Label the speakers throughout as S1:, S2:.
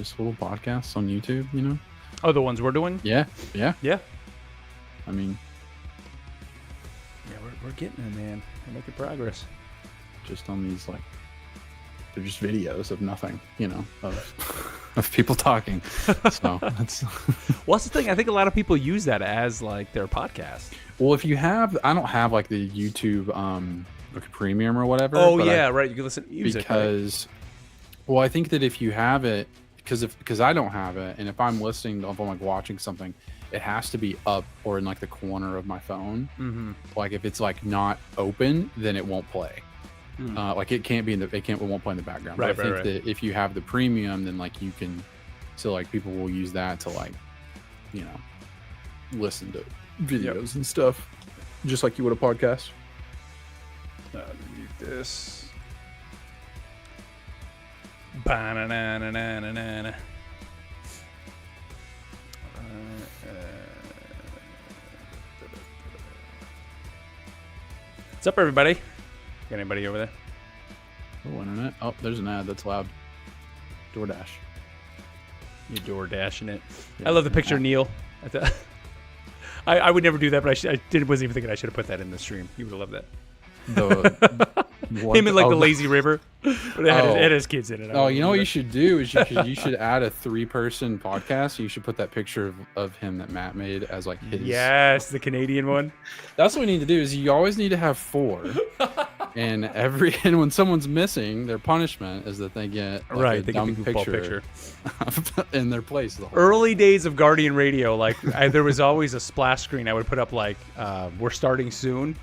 S1: just little podcasts on YouTube, you know?
S2: Oh, the ones we're doing?
S1: Yeah.
S2: I mean, yeah, we're getting it, man. We're making progress.
S1: Just on these, like, they're just videos of nothing, you know, of people talking. So that's.
S2: Well, that's the thing. I think a lot of people use that as like their podcast.
S1: Well, if you have, I don't have like the YouTube like premium or whatever.
S2: Oh yeah, right. You can listen to music
S1: because. Right? Well, I think that if you have it, because I don't have it, and if I'm listening, if I'm like watching something, it has to be up or in like the corner of my phone.
S2: Mm-hmm.
S1: Like if it's like not open, then it won't play. Like it can't be it won't play in the background.
S2: Right,
S1: but I think that if you have the premium, then like you can, so like people will use that to like, you know, listen to videos and stuff, just like you would a podcast.
S2: Mute this. Ba-na-na-na-na-na-na. What's up, everybody? Got anybody over there?
S1: Oh, internet. Oh, there's an ad that's loud. DoorDash.
S2: You're door dashing it. Yeah, I love the picture of Neil. I would never do that, but wasn't even thinking I should have put that in the stream. You would have loved that. Him in like the lazy river. But it had his kids in it.
S1: Oh, you know what you should do is you should add a 3-person podcast. You should put that picture of him that Matt made as like his.
S2: Yes, the Canadian one.
S1: That's what we need to do. Is you always need to have 4, and when someone's missing, their punishment is that they get like a dumb picture in their place.
S2: Early days of Guardian Radio, like there was always a splash screen. I would put up like we're starting soon.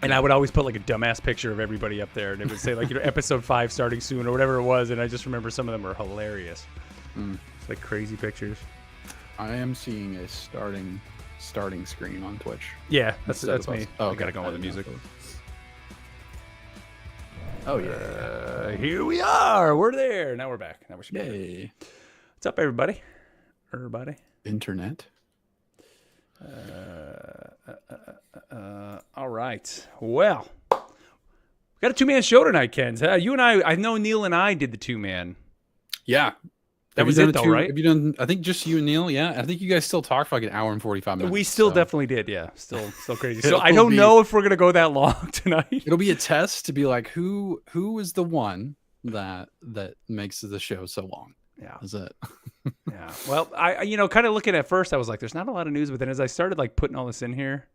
S2: And I would always put like a dumbass picture of everybody up there, and it would say like, you know, episode 5 starting soon or whatever it was. And I just remember some of them were hilarious. It's like crazy pictures.
S1: I am seeing a starting screen on Twitch.
S2: Yeah, that's me.
S1: Oh,
S2: I gotta go with the music.
S1: Oh yeah,
S2: here we are. We're there. Now we're back. Now we're back.
S1: Yay.
S2: What's up, everybody?
S1: Internet.
S2: All right. Well, we got a 2-man show tonight, Ken. You and I know Neil and I did the 2-man.
S1: Yeah.
S2: That was it, though, right?
S1: Have you done, I think just you and Neil, yeah. I think you guys still talked for like an hour and 45 minutes.
S2: We still definitely did, yeah. Still crazy. So I don't know if we're going to go that long tonight.
S1: It'll be a test to be like, who is the one that makes the show so long?
S2: Yeah.
S1: Is it?
S2: Yeah. Well, I kind of looking at first, I was like, there's not a lot of news, but then as I started like putting all this in here,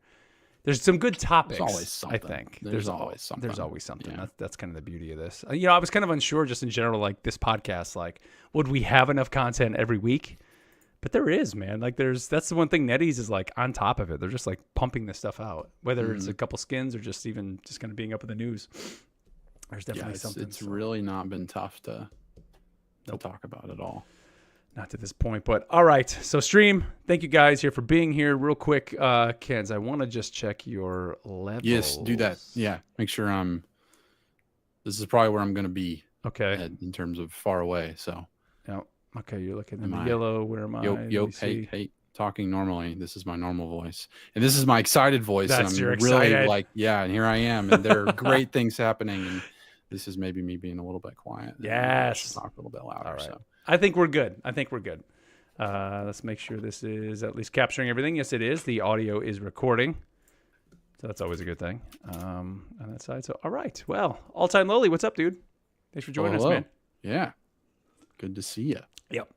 S2: there's some good topics.
S1: There's always something.
S2: I think
S1: there's always something.
S2: There's always something.
S1: Yeah.
S2: That's kind of the beauty of this. I was kind of unsure just in general, like this podcast, like would we have enough content every week? But there is, man. Like that's the one thing. NetEase is like on top of it. They're just like pumping this stuff out, whether it's a couple skins or just kind of being up with the news. There's definitely something.
S1: It's really not been tough to talk about at all.
S2: Not to this point, but all right. So stream, thank you guys here for being here. Real quick, Kens, I want to just check your levels.
S1: Yes, do that. Yeah, make sure this is probably where I'm going to be.
S2: Okay.
S1: In terms of far away, so.
S2: Yeah. Okay, you're looking at the yellow. Where am I?
S1: Yo, hey, talking normally. This is my normal voice, and this is my excited voice.
S2: That's
S1: and
S2: your
S1: I'm really
S2: excited.
S1: like, yeah, and here I am, and there are great things happening, and this is maybe me being a little bit quiet.
S2: Yes.
S1: Talk a little bit louder.
S2: All right.
S1: So.
S2: I think we're good. Let's make sure this is at least capturing everything. Yes, it is. The audio is recording. So that's always a good thing on that side. So, all right. Well, All-Time Lowly, what's up, dude? Thanks for joining us, man.
S1: Yeah. Good to see you.
S2: Yep.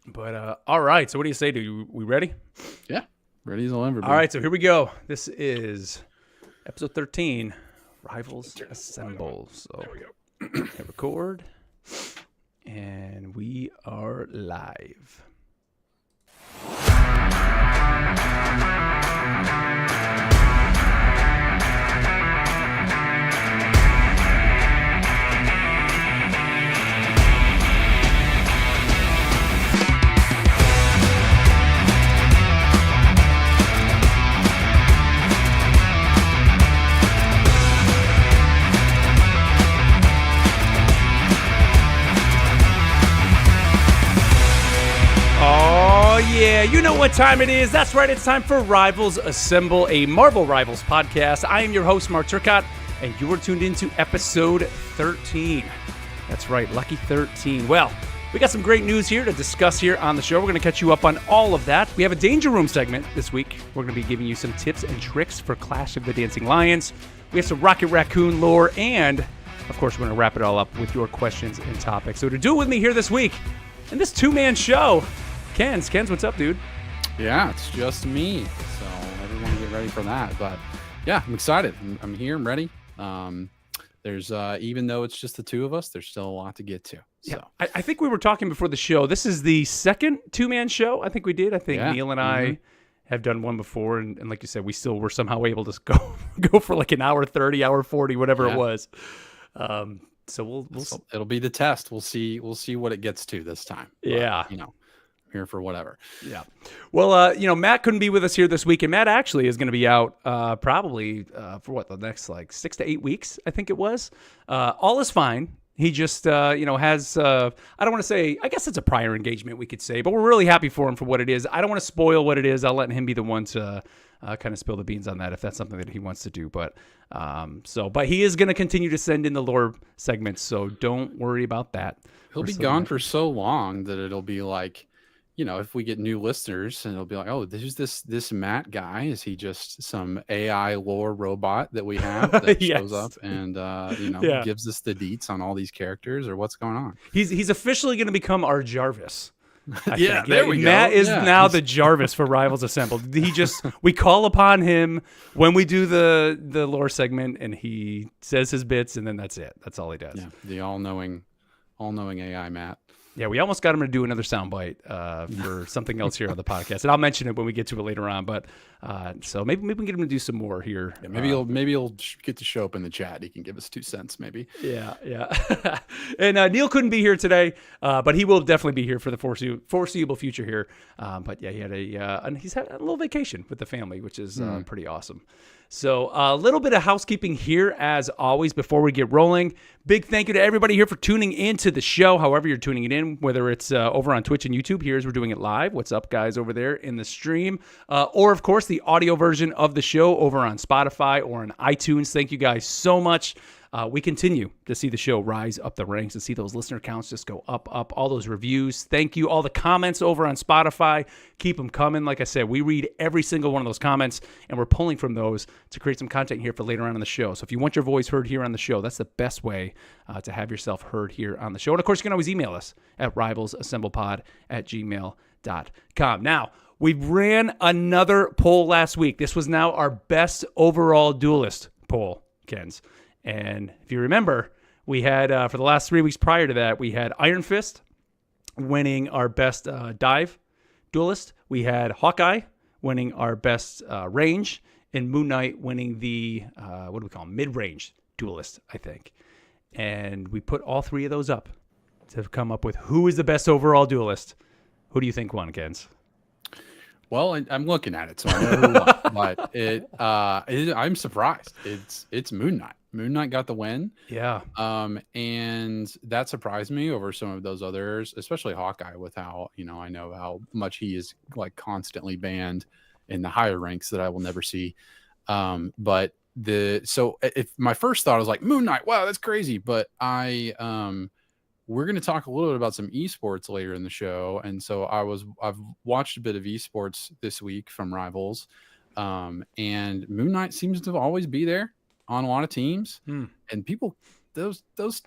S2: But, all right. So what do you say? We ready?
S1: Yeah. Ready as I'll ever be.
S2: All right. So here we go. This is episode 13, Rivals Assemble. So there we go. Hit record. And we are live. Yeah, you know what time it is. That's right. It's time for Rivals Assemble, a Marvel Rivals podcast. I am your host, Mark Turcott, and you are tuned into episode 13. That's right, lucky 13. Well, We got some great news here to discuss here on the show. We're going to catch you up on all of that. We have a Danger Room segment this week. We're going to be giving you some tips and tricks for Clash of the Dancing Lions. We have some Rocket Raccoon lore, and of course, we're going to wrap it all up with your questions and topics. So to do it with me here this week, in this two-man show, Ken's, what's up, dude?
S1: Yeah, it's just me. So everyone get ready for that. But yeah, I'm excited. I'm here. I'm ready. There's even though it's just the two of us, there's still a lot to get to. So
S2: yeah, I think we were talking before the show. This is the second two-man show I think we did. I think Neil and I have done one before, and like you said, we still were somehow able to go for like an hour 30, hour 40, whatever it was. So we'll
S1: it'll be the test. We'll see what it gets to this time. But,
S2: yeah.
S1: I'm here for whatever.
S2: Yeah. Well, Matt couldn't be with us here this week, and Matt actually is going to be out probably for the next like 6 to 8 weeks, I think it was. All is fine. He just, has, I don't want to say, I guess it's a prior engagement, we could say, but we're really happy for him for what it is. I don't want to spoil what it is. I'll let him be the one to kind of spill the beans on that if that's something that he wants to do. But he is going to continue to send in the lore segments, so don't worry about that.
S1: He'll be gone for so long that it'll be like, if we get new listeners, and it'll be like, oh, this Matt guy. Is he just some AI lore robot that we have that shows up and gives us the deets on all these characters, or what's going on?
S2: He's officially going to become our Jarvis.
S1: Yeah, there we go.
S2: Matt is now the Jarvis for Rivals Assembled. We call upon him when we do the lore segment, and he says his bits, and then that's it. That's all he does.
S1: Yeah, the all-knowing AI Matt.
S2: Yeah, we almost got him to do another soundbite for something else here on the podcast, and I'll mention it when we get to it later on. But so maybe we can get him to do some more here.
S1: Yeah, maybe he'll get to show up in the chat. He can give us 2 cents, maybe.
S2: Yeah. And Neil couldn't be here today, but he will definitely be here for the foreseeable future here. But yeah, he's had a little vacation with the family, which is pretty awesome. So a little bit of housekeeping here, as always, before we get rolling. Big thank you to everybody here for tuning into the show, however you're tuning it in, whether it's over on Twitch and YouTube. Here's we're doing it live. What's up, guys, over there in the stream? Or, of course, the audio version of the show over on Spotify or on iTunes. Thank you guys so much. We continue to see the show rise up the ranks, to see those listener counts just go up, all those reviews. Thank you. All the comments over on Spotify, keep them coming. Like I said, we read every single one of those comments, and we're pulling from those to create some content here for later on in the show. So if you want your voice heard here on the show, that's the best way to have yourself heard here on the show. And, of course, you can always email us at rivalsassemblepod@gmail.com. Now, we ran another poll last week. This was now our best overall duelist poll, Ken's. And if you remember, we had, for the last 3 weeks prior to that, we had Iron Fist winning our best dive duelist. We had Hawkeye winning our best range, and Moon Knight winning the, mid-range duelist, I think. And we put all three of those up to come up with who is the best overall duelist. Who do you think won, Kens?
S1: Well, I'm looking at it, so I know who won, but I'm surprised. It's Moon Knight. Moon Knight got the win.
S2: Yeah.
S1: And that surprised me over some of those others, especially Hawkeye, with how, I know how much he is like constantly banned in the higher ranks that I will never see. But if my first thought was like Moon Knight, wow, that's crazy. But we're going to talk a little bit about some esports later in the show. And so I've watched a bit of esports this week from Rivals. And Moon Knight seems to always be there on a lot of teams, and people, those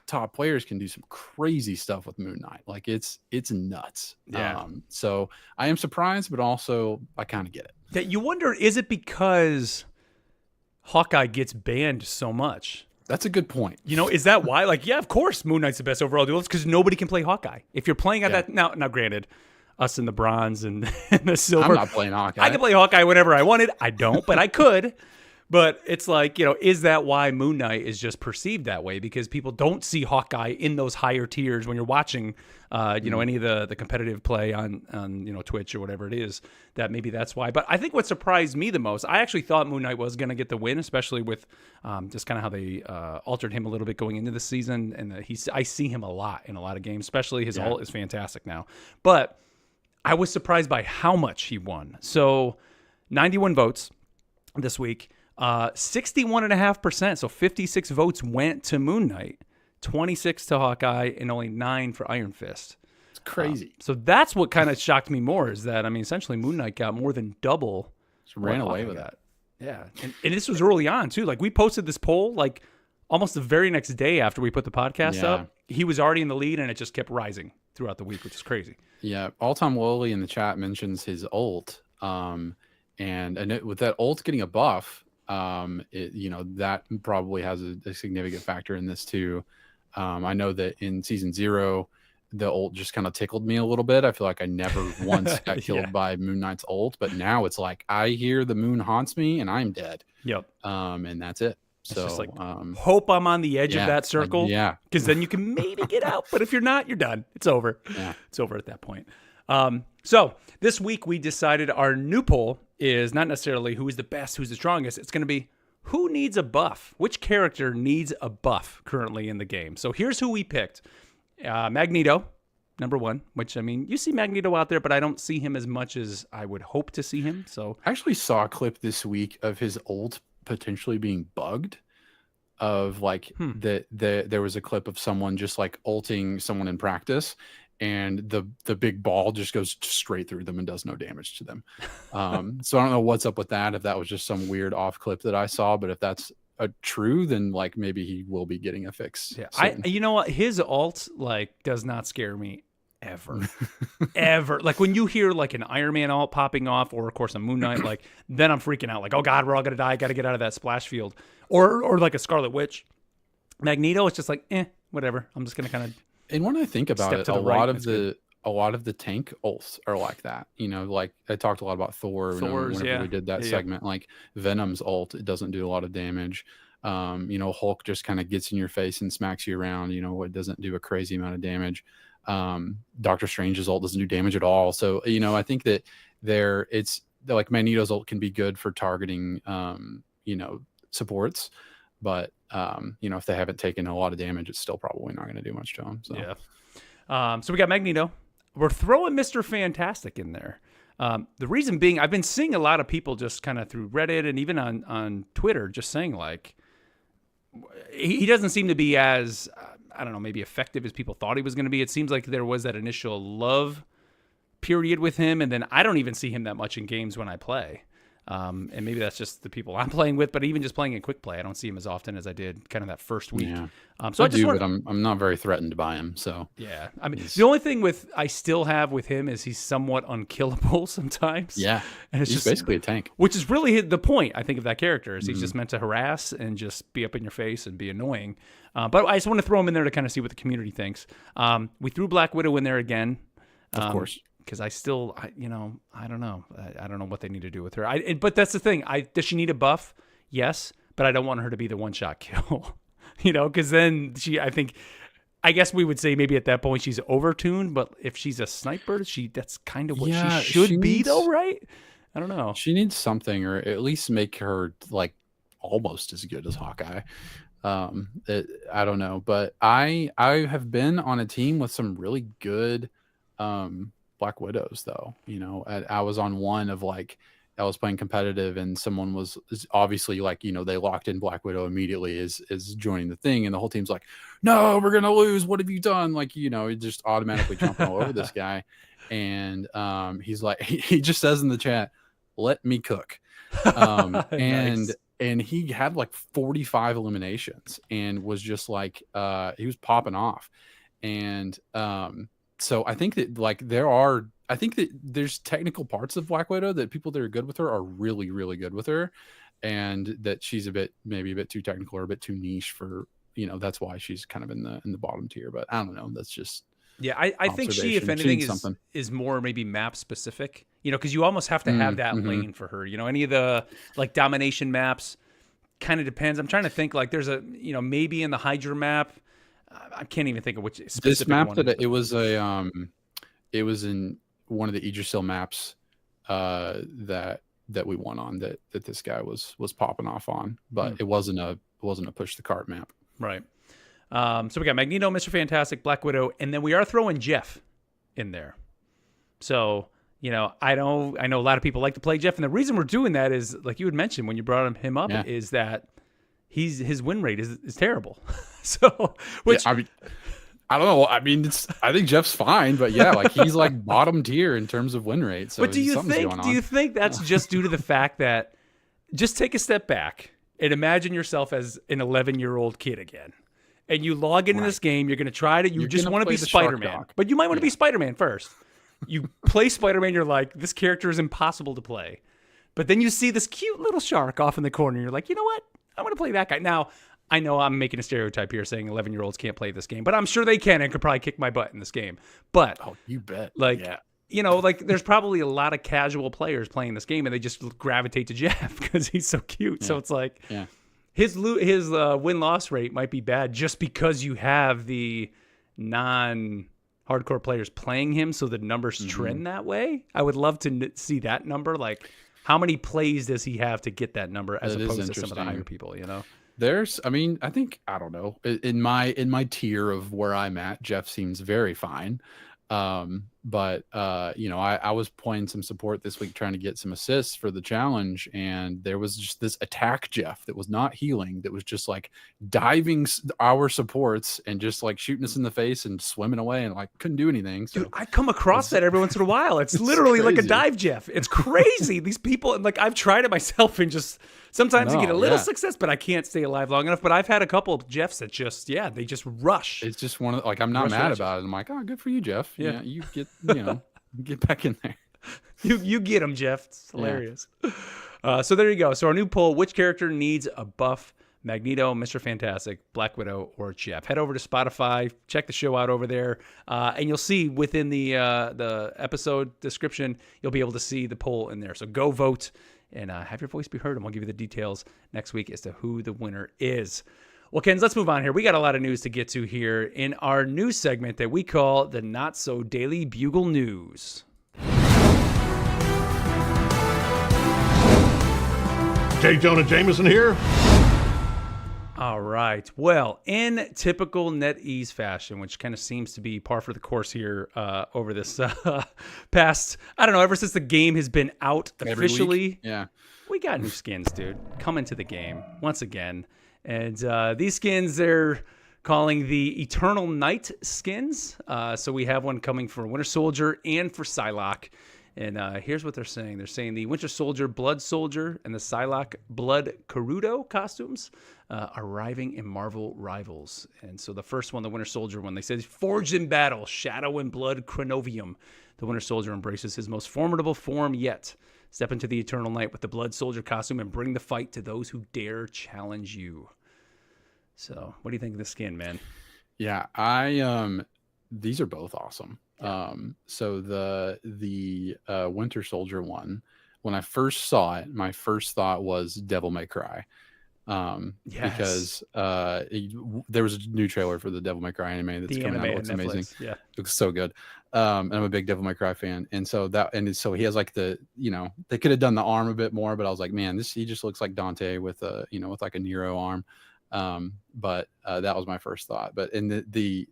S1: top players can do some crazy stuff with Moon Knight. Like it's nuts.
S2: Yeah.
S1: So I am surprised, but also I kind of get it.
S2: That you wonder, is it because Hawkeye gets banned so much?
S1: That's a good point.
S2: Is that why? Like, yeah, of course, Moon Knight's the best overall duelist because nobody can play Hawkeye. If you're playing at that now, granted, us in the bronze and the silver,
S1: I'm not playing Hawkeye.
S2: I can play Hawkeye whenever I wanted. I don't, but I could. But it's like, is that why Moon Knight is just perceived that way? Because people don't see Hawkeye in those higher tiers when you're watching, any of the competitive play on Twitch or whatever it is. That maybe that's why. But I think what surprised me the most, I actually thought Moon Knight was going to get the win, especially with just kind of how they altered him a little bit going into the season. And I see him a lot in a lot of games, especially his ult is fantastic now. But I was surprised by how much he won. So 91 votes this week. 61.5%, so 56 votes went to Moon Knight, 26 to Hawkeye, and only 9 for Iron Fist.
S1: It's crazy.
S2: So that's what kind of shocked me more is that, I mean, essentially Moon Knight got more than double.
S1: Just ran
S2: what
S1: away
S2: Hawkeye
S1: with
S2: got.
S1: it.
S2: Yeah. And this was early on too. Like we posted this poll like almost the very next day after we put the podcast up. He was already in the lead and it just kept rising throughout the week, which is crazy.
S1: Yeah. All Time Lowly in the chat mentions his ult. With that ult getting a buff, that probably has a significant factor in this too. I know that in season 0, the ult just kind of tickled me a little bit. I feel like I never once got killed by Moon Knight's ult, but now it's like I hear the moon haunts me and I'm dead.
S2: Yep.
S1: And that's it. So
S2: it's just like, hope I'm on the edge of that circle, because then you can maybe get out. But if you're not, you're done. It's over.
S1: Yeah.
S2: It's over at that point. So this week we decided our new poll is not necessarily who is the best, who's the strongest. It's going to be who needs a buff. Which character needs a buff currently in the game? So here's who we picked. Magneto, number 1, which, I mean, you see Magneto out there, but I don't see him as much as I would hope to see him. So
S1: I actually saw a clip this week of his ult potentially being bugged, of like there was a clip of someone just like ulting someone in practice, and the big ball just goes straight through them and does no damage to them. So I don't know what's up with that, if that was just some weird off clip that I saw, but if that's true, then like maybe he will be getting a fix.
S2: Yeah, you know what, his ult like does not scare me ever. Like when you hear like an Iron Man ult popping off, or of course a Moon Knight, like then I'm freaking out, like, oh god, we're all gonna die, gotta get out of that splash field. Or like a Scarlet Witch. Magneto, it's just like whatever, I'm just gonna kind of.
S1: And when I think about it, a lot of the tank ults are like that. Like I talked a lot about Thor's, whenever we did that segment. Like Venom's ult, it doesn't do a lot of damage. Hulk just kind of gets in your face and smacks you around. It doesn't do a crazy amount of damage. Doctor Strange's ult doesn't do damage at all. So I think that it's like Magneto's ult can be good for targeting supports, but if they haven't taken a lot of damage, it's still probably not going to do much to them. So
S2: so we got Magneto. We're throwing Mr. Fantastic in there. The reason being, I've been seeing a lot of people just kind of through Reddit and even on Twitter just saying like he doesn't seem to be as I don't know, maybe effective as people thought he was going to be. It seems like there was that initial love period with him, and then I don't even see him that much in games when I play. And maybe that's just the people I'm playing with, but even just playing in quick play, I don't see him as often as I did kind of that first week.
S1: Yeah.
S2: So
S1: but I'm not very threatened by him. So
S2: yeah, I mean, the only thing I still have with him is he's somewhat unkillable sometimes.
S1: Yeah,
S2: and
S1: he's just basically a tank,
S2: which is really the point, I think, of that character. Is he's just meant to harass and just be up in your face and be annoying. But I just want to throw him in there to kind of see what the community thinks. We threw Black Widow in there again,
S1: of course.
S2: Because I don't know. I don't know what they need to do with her. But that's the thing. Does she need a buff? Yes, but I don't want her to be the one-shot kill. Because then I guess we would say maybe at that point she's overtuned. But if she's a sniper, that's kind of what she should be, though, right? I don't know.
S1: She needs something, or at least make her like almost as good as Hawkeye. I don't know, but I have been on a team with some really good Black Widows, though. I was on one of like I was playing competitive, and someone was obviously like they locked in Black Widow immediately as joining the thing, and the whole team's like, no, we're gonna lose, what have you done? Like just automatically jumping all over this guy, and he's like he just says in the chat, let me cook. Nice. And he had like 45 eliminations and was just like he was popping off. And so I think that like there's technical parts of Black Widow that people that are good with her are really, really good with her, and that she's maybe a bit too technical or a bit too niche for that's why she's kind of in the bottom tier. But I don't know, that's just
S2: I think she, if anything, is more maybe map specific, because you almost have to have that lane for her. Any of the like domination maps kind of depends. I'm trying to think, like there's a maybe in the Hydra map, I can't even think of which specific
S1: this map
S2: one.
S1: That it was in one of the Idrisil maps that we won on that this guy was popping off on, but it wasn't a push the cart map.
S2: Right. So we got Magneto, Mr. Fantastic, Black Widow, and then we are throwing Jeff in there. So, I know a lot of people like to play Jeff, and the reason we're doing that is, like you had mentioned when you brought him up, is that his win rate is terrible. So, which
S1: I don't know. I mean, I think Jeff's fine, but yeah, like he's like bottom tier in terms of win rate. So
S2: But
S1: something's going
S2: do you
S1: on.
S2: think that's just due to the fact that just take a step back and imagine yourself as an 11-year-old kid again. And you log into this game, you're going to try to, you just want to be Spider-Man. But you might want to be Spider-Man first. You play Spider-Man, you're like, this character is impossible to play. But then you see this cute little shark off in the corner, and you're like, you know what? I'm going to play that guy. Now, I know I'm making a stereotype here saying 11-year-olds can't play this game, but I'm sure they can and could probably kick my butt in this game. But,
S1: oh, you bet.
S2: Like,
S1: yeah.
S2: You know, like there's probably a lot of casual players playing this game, and they just gravitate to Jeff because he's so cute. Yeah. So it's like his win-loss rate might be bad just because you have the non-hardcore players playing him, so the numbers trend that way. I would love to see that number. Like, how many plays does he have to get that number as opposed to some of the higher people, you know?
S1: I mean, I think, I don't know, in my tier of where I'm at, Jeff seems very fine. But you know, I was playing some support this week trying to get some assists for the challenge, and there was just this attack Jeff that was not healing, that was just like diving our supports and just like shooting us in the face and swimming away, and like couldn't do anything. So
S2: dude, I come across that every once in a while. It's literally like a dive Jeff. It's crazy. These people, and like I've tried it myself, and just sometimes you get a little success, but I can't stay alive long enough. But I've had a couple of Jeffs that just they just rush.
S1: It's just one of, like, I'm not mad about it. I'm like, oh, good for you, Jeff. Yeah, you get, you know, get back in there.
S2: You get him, Jeff. It's hilarious. So there you go. So our new poll: which character needs a buff? Magneto, Mr. Fantastic, Black Widow, or Jeff? Head over to Spotify, check the show out over there, and you'll see within the episode description, you'll be able to see the poll in there. So go vote and have your voice be heard, and we'll give you the details next week as to who the winner is. Well, Kens, let's move on here. We got a lot of news to get to here in our news segment that we call the Not So Daily Bugle News.
S3: J. Jonah Jameson here.
S2: All right. Well, in typical NetEase fashion, which kind of seems to be par for the course here over this past, I don't know, ever since the game has been out officially.
S1: Yeah.
S2: We got new skins, dude, coming to the game once again. And these skins, they're calling the Eternal Night skins. So we have one coming for Winter Soldier and for Psylocke. And here's what they're saying. They're saying the Winter Soldier Blood Soldier and the Psylocke Blood Carudo costumes are arriving in Marvel Rivals. And so the first one, the Winter Soldier one, they said, forged in battle, shadow and blood Chronovium. The Winter Soldier embraces his most formidable form yet. Step into the Eternal Night with the Blood Soldier costume and bring the fight to those who dare challenge you. So what do you think of the skin, man?
S1: Yeah, these are both awesome. So the Winter Soldier one, when I first saw it, my first thought was Devil May Cry. Because there was a new trailer for the Devil May Cry anime that's coming out. It looks amazing. Yeah, it looks so good. And I'm a big Devil May Cry fan, and so so he has like the, you know, they could have done the arm a bit more, but I was like, man, he just looks like Dante with a, you know, with like a Nero arm. But that was my first thought. But in the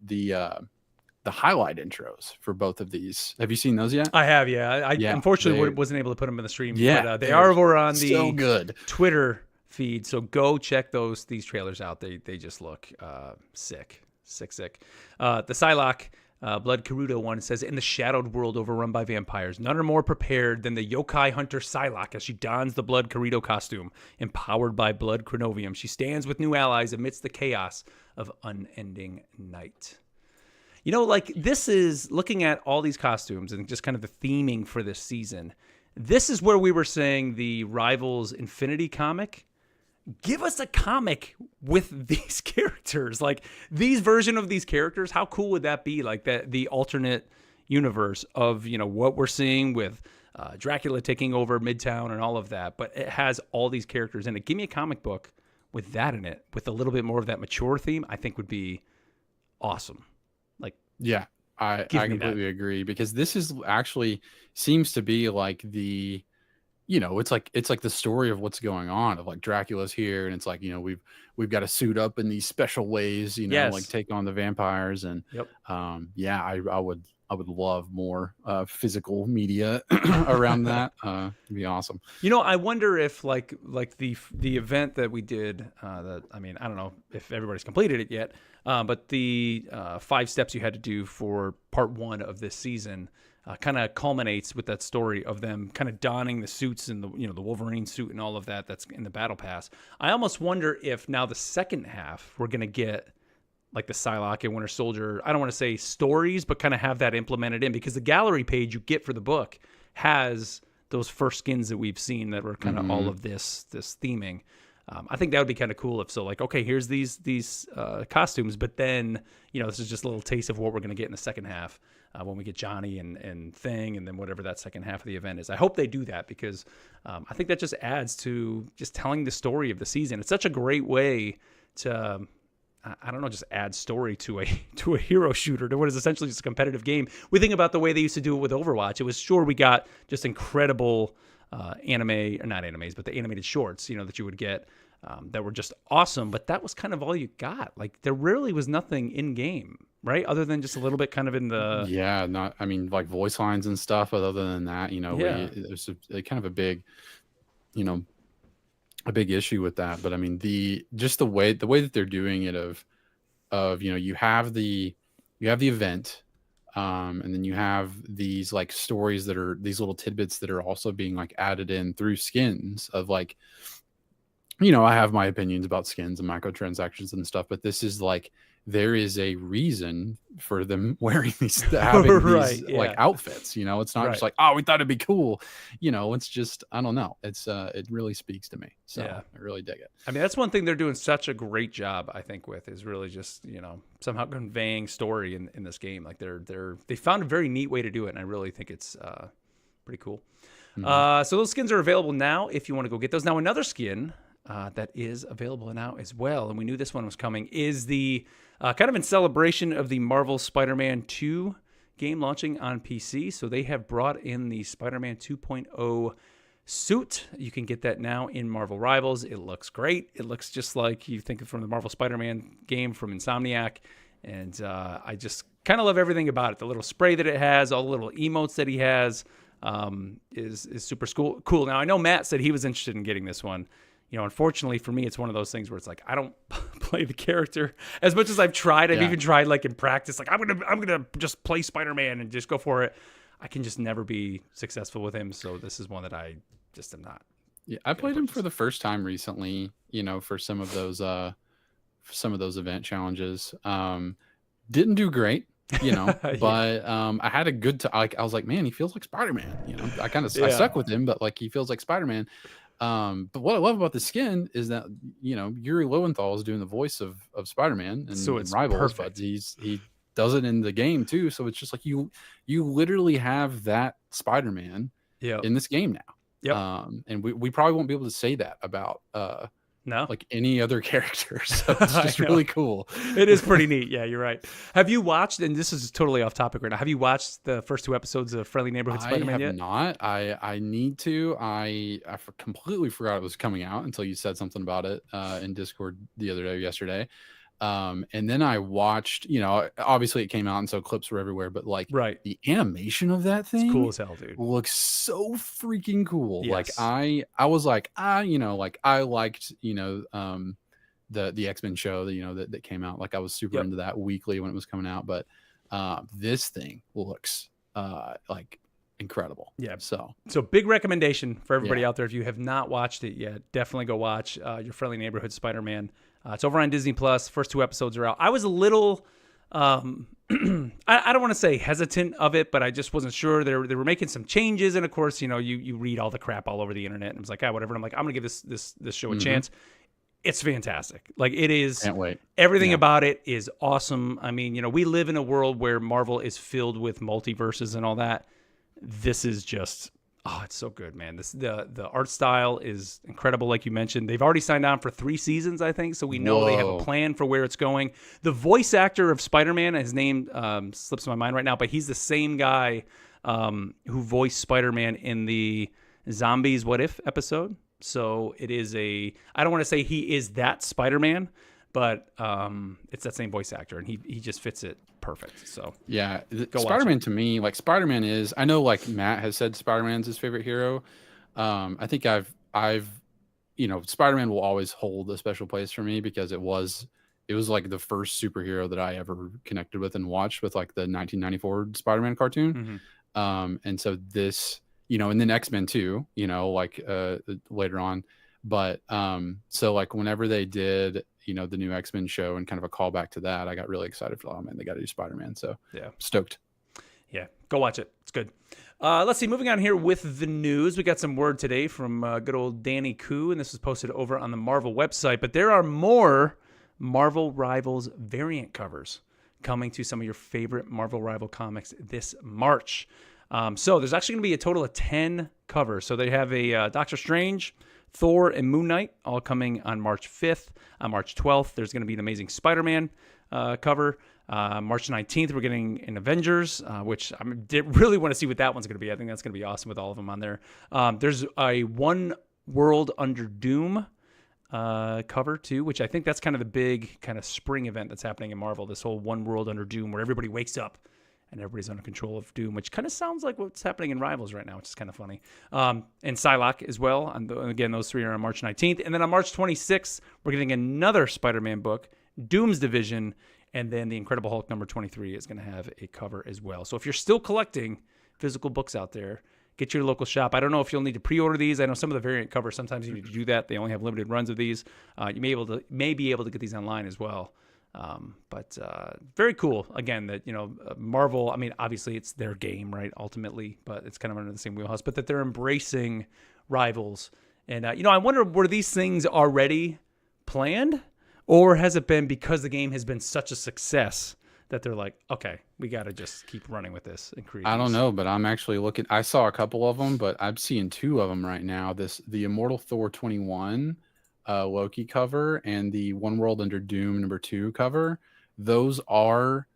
S1: highlight intros for both of these, have you seen those yet?
S2: I have, yeah. I unfortunately wasn't able to put them in the stream.
S1: Yeah,
S2: but, they are over on the
S1: so good
S2: Twitter feed, so go check these trailers out. They just look sick. The Psylocke Blood Carudo one says, in the shadowed world overrun by vampires, none are more prepared than the yokai hunter Psylocke as she dons the Blood Carudo costume. Empowered by Blood Chronovium, she stands with new allies amidst the chaos of unending night. You know, like, this is, looking at all these costumes and just kind of the theming for this season, this is where we were saying the Rivals Infinity comic, give us a comic with these characters, like these version of these characters. How cool would that be? Like the alternate universe of, you know, what we're seeing with Dracula taking over Midtown and all of that, but it has all these characters in it. Give me a comic book with that in it, with a little bit more of that mature theme, I think would be awesome. Like,
S1: yeah, I completely agree, because this is actually seems to be like it's like the story of what's going on, of like Dracula's here, and it's like, we've got to suit up in these special ways, like
S2: Yes.
S1: take on the vampires. And
S2: Yep.
S1: yeah, I would love more physical media around that. It'd be awesome.
S2: I wonder if like the event that we did, that, I mean, I don't know if everybody's completed it yet, but the 5 steps you had to do for part 1 of this season kind of culminates with that story of them kind of donning the suits and the Wolverine suit and all of that that's in the battle pass. I almost wonder if now the second half we're going to get like the Psylocke and Winter Soldier, I don't want to say stories, but kind of have that implemented in, because the gallery page you get for the book has those first skins that we've seen that were kind of all of this theming. I think that would be kind of cool if so, like, okay, here's these costumes, but then, this is just a little taste of what we're going to get in the second half when we get Johnny and Thing, and then whatever that second half of the event is. I hope they do that, because I think that just adds to just telling the story of the season. It's such a great way to, I don't know, just add story to a hero shooter, to what is essentially just a competitive game. We think about the way they used to do it with Overwatch. It was, sure, we got just incredible anime, or not animes, but the animated shorts, that you would get that were just awesome. But that was kind of all you got. Like, there really was nothing in game, right? Other than just a little bit kind of in the
S1: like voice lines and stuff. But other than that, there's a kind of a big, a big issue with that. But I mean, the way that they're doing it of you have the event, and then you have these like stories that are these little tidbits that are also being like added in through skins of like, I have my opinions about skins and microtransactions and stuff, but this is like, there is a reason for them wearing having
S2: Right,
S1: these
S2: yeah.
S1: like outfits. It's not just like, oh, we thought it'd be cool. It's just, I don't know. It's it really speaks to me. So
S2: Yeah.
S1: I really dig it.
S2: I mean, that's one thing they're doing such a great job, I think, with, is really just, somehow conveying story in this game. Like they found a very neat way to do it, and I really think it's pretty cool.
S1: Mm-hmm.
S2: So those skins are available now if you want to go get those. Now, another skin that is available now as well, and we knew this one was coming, is the kind of in celebration of the Marvel Spider-Man 2 game launching on PC. So they have brought in the Spider-Man 2.0 suit. You can get that now in Marvel Rivals. It looks great. It looks just like you think from the Marvel Spider-Man game from Insomniac. And I just kind of love everything about it. The little spray that it has, all the little emotes that he has is super cool. Now, I know Matt said he was interested in getting this one. Unfortunately for me, it's one of those things where it's like, I don't play the character as much as I've tried. I've even tried like in practice, like I'm gonna just play Spider-Man and just go for it. I can just never be successful with him. So this is one that I just am not.
S1: Yeah, I played him for the first time recently, for some of those event challenges. Didn't do great,
S2: Yeah.
S1: but I had a good time. I was like, man, he feels like Spider-Man. I kind of I
S2: Yeah.
S1: suck with him, but like he feels like Spider-Man. But what I love about the skin is that Yuri Lowenthal is doing the voice of Spider-Man and
S2: So it's
S1: Rivals,
S2: perfect.
S1: but he does it in the game too. So it's just like you literally have that Spider-Man in this game now.
S2: Yep.
S1: And we probably won't be able to say that about
S2: No.
S1: like any other character. So it's
S2: I
S1: just
S2: know.
S1: really cool.
S2: It is pretty neat. Yeah, you're right. Have you watched, and this is totally off topic right now, have you watched the first 2 episodes of Friendly Neighborhood Spider-Man
S1: I have
S2: yet?
S1: not. I need to. I completely forgot it was coming out until you said something about it in Discord yesterday. And then I watched, obviously it came out and so clips were everywhere, but like
S2: Right.
S1: the animation of that thing
S2: It's cool as hell, dude.
S1: looks so freaking cool. Like
S2: Yes.
S1: I was like, I liked, the X-Men show that came out. Like I was super
S2: Yep.
S1: into that weekly when it was coming out, but this thing looks like incredible.
S2: Yeah.
S1: So
S2: big recommendation for everybody
S1: Yeah.
S2: out there. If you have not watched it yet, definitely go watch Your Friendly Neighborhood Spider-Man. It's over on Disney Plus. First 2 episodes are out. I was a little, I don't want to say hesitant of it, but I just wasn't sure. They were making some changes, and of course, you read all the crap all over the internet, and I was like, whatever. And I'm like, I'm gonna give this show a chance. It's fantastic. Like, it is.
S1: can't wait.
S2: Everything
S1: Yeah.
S2: about it is awesome. I mean, we live in a world where Marvel is filled with multiverses and all that. This is just, it's so good, man. The art style is incredible, like you mentioned. They've already signed on for 3 seasons, I think, so we know they have a
S1: Whoa.
S2: plan for where it's going. The voice actor of Spider-Man, his name slips my mind right now, but he's the same guy who voiced Spider-Man in the Zombies What If episode. So it is I don't want to say he is that Spider-Man, but it's that same voice actor, and he just fits it perfect. So
S1: yeah,
S2: Go watch
S1: Spider-Man to me, like Spider-Man is, I know like Matt has said Spider-Man's his favorite hero. I think I've Spider-Man will always hold a special place for me because it was like the first superhero that I ever connected with and watched with like the 1994 Spider-Man cartoon. And so this, and then X-Men too, like later on. But so like whenever they did, the new X-Men show and kind of a callback to that, I got really excited for, oh man, they got to do Spider-Man. So
S2: yeah,
S1: stoked.
S2: Yeah, go watch it. It's good. Let's see. Moving on here with the news. We got some word today from good old Danny Koo, and this was posted over on the Marvel website. But there are more Marvel Rivals variant covers coming to some of your favorite Marvel Rival comics this March. So there's actually going to be a total of 10 covers. So they have a Doctor Strange, Thor, and Moon Knight all coming on March 5th. On March 12th, there's going to be an Amazing Spider-Man cover. March 19th, we're getting an Avengers, which I really want to see what that one's going to be. I think that's going to be awesome with all of them on there. There's a One World Under Doom cover too, which I think that's kind of the big kind of spring event that's happening in Marvel, this whole One World Under Doom where everybody wakes up and everybody's under control of Doom, which kind of sounds like what's happening in Rivals right now, which is kind of funny. And Psylocke as well. Again, those three are on March 19th. And then on March 26th, we're getting another Spider-Man book, Doom's Division, and then the Incredible Hulk number 23 is going to have a cover as well. So if you're still collecting physical books out there, get your local shop. I don't know if you'll need to pre-order these. I know some of the variant covers, sometimes you need to do that. They only have limited runs of these. You may be able to get these online as well. But very cool. Again, that, Marvel, I mean, obviously it's their game, right? Ultimately, but it's kind of under the same wheelhouse, but that they're embracing Rivals. And, I wonder, were these things already planned, or has it been because the game has been such a success that they're like, okay, we got to just keep running with this and create.
S1: I don't know, but I'm actually looking. I saw a couple of them, but I'm seeing two of them right now. The Immortal Thor 21 Loki cover and the One World Under Doom number 2 cover. Those are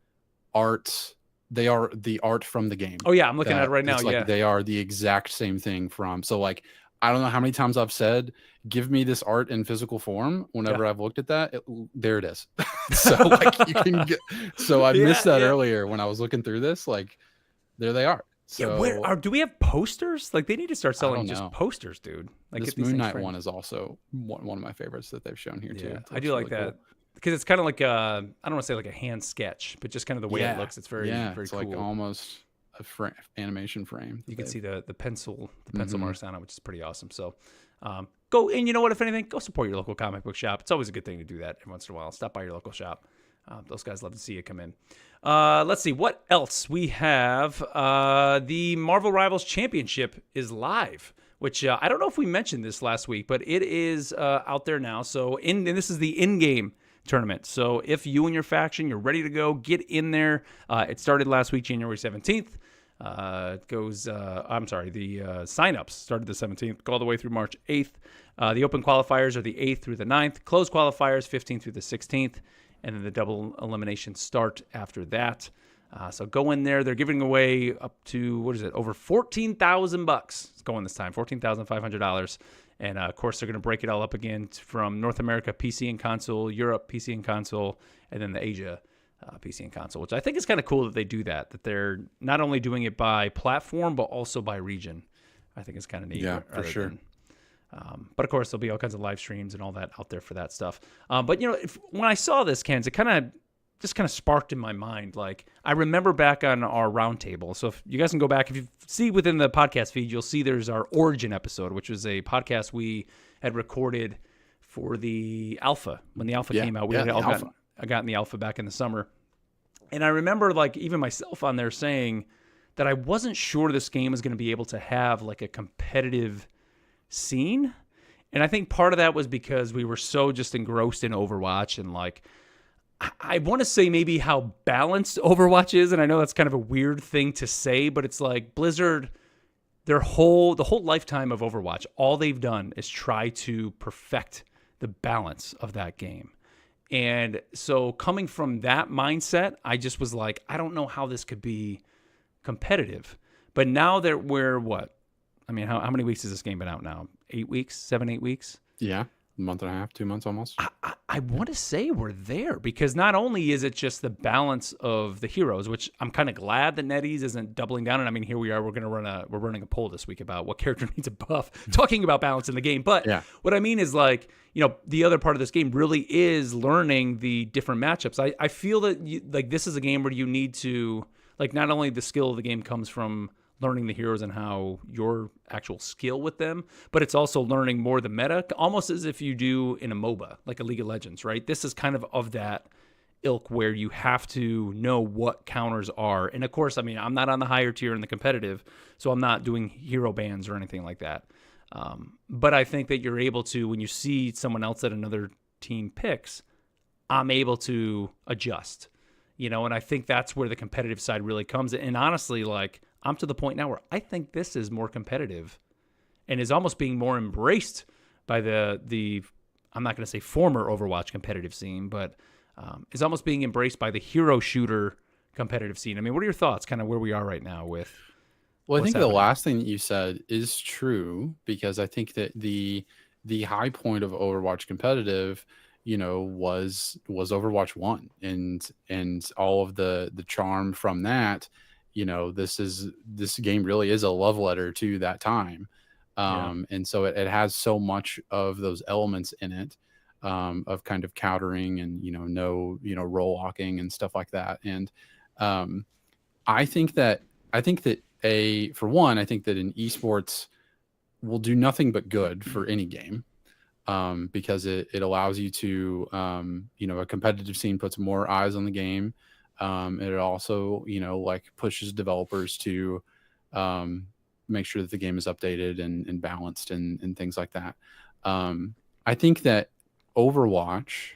S1: arts. They are the art from the game.
S2: Oh yeah, I'm looking at it right now. Yeah,
S1: they are the exact same thing from. So like, I don't know how many times I've said, give me this art in physical form. Whenever I've looked at that, there it is. So like you can get. So I missed that earlier when I was looking through this. Like, there they are. So
S2: do we have posters? Like, they need to start selling just posters, dude. Like,
S1: this Moon Knight one is also one of my favorites that they've shown here too.
S2: I do like that because it's kind of like I don't want to say like a hand sketch, but just kind of the way it looks. It's very very
S1: it's
S2: cool.
S1: Like almost a animation frame.
S2: You can see the pencil marks on it, which is pretty awesome. So go, and you know what? If anything, go support your local comic book shop. It's always a good thing to do that every once in a while. Stop by your local shop. Those guys love to see you come in. Let's see what else we have. The Marvel Rivals Championship is live, which I don't know if we mentioned this last week, but it is out there now. So and this is the in-game tournament. So if you and your faction, you're ready to go, get in there. It started last week, January 17th. The signups started the 17th, go all the way through March 8th. The open qualifiers are the 8th through the 9th. Closed qualifiers, 15th through the 16th. And then the double elimination start after that. So go in there. They're giving away up to, over $14,000. It's going this time, $14,500. And, of course, they're going to break it all up again from North America PC and console, Europe PC and console, and then the Asia PC and console, which I think is kind of cool that they do that they're not only doing it by platform, but also by region. I think it's kind of neat.
S1: Yeah, for sure.
S2: But of course, there'll be all kinds of live streams and all that out there for that stuff. But when I saw this, Kens, it kind of sparked in my mind. Like, I remember back on our roundtable. So if you guys can go back, if you see within the podcast feed, you'll see there's our Origin episode, which was a podcast we had recorded for the Alpha when the Alpha came out. I got in the Alpha back in the summer, and I remember like even myself on there saying that I wasn't sure this game was going to be able to have like a competitive scene. And I think part of that was because we were so just engrossed in Overwatch, and like I want to say maybe how balanced Overwatch is, and I know that's kind of a weird thing to say, but it's like Blizzard, the whole lifetime of Overwatch, all they've done is try to perfect the balance of that game. And so coming from that mindset, I just was like, I don't know how this could be competitive. But now that we're I mean, how many weeks has this game been out now? 8 weeks, 7, 8 weeks?
S1: Yeah, a month and a half, 2 months almost.
S2: I want to say we're there because not only is it just the balance of the heroes, which I'm kind of glad that NetEase isn't doubling down. And I mean, here we are, we're running a poll this week about what character needs a buff, talking about balance in the game. But what I mean is like, the other part of this game really is learning the different matchups. I feel that this is a game where you need to, like, not only the skill of the game comes from learning the heroes and how your actual skill with them, but it's also learning more the meta, almost as if you do in a MOBA, like a League of Legends, right? This is kind of that ilk where you have to know what counters are. And of course, I mean, I'm not on the higher tier in the competitive, so I'm not doing hero bans or anything like that. But I think that you're able to, when you see someone else that another team picks, I'm able to adjust, and I think that's where the competitive side really comes in. And honestly, like, I'm to the point now where I think this is more competitive and is almost being more embraced by the I'm not going to say former Overwatch competitive scene, but is almost being embraced by the hero shooter competitive scene. I mean, what are your thoughts kind of where we are right now with
S1: Well, I think
S2: happening?
S1: the last thing that you said is true, because I think that the high point of Overwatch competitive, was Overwatch 1 and all of the charm from that. This game really is a love letter to that time. And so it has so much of those elements in it, of kind of countering and, role walking and stuff like that. And I think that for one, I think that in esports will do nothing but good for any game, because it allows you to, a competitive scene puts more eyes on the game. It also, pushes developers to make sure that the game is updated and balanced and things like that. I think that Overwatch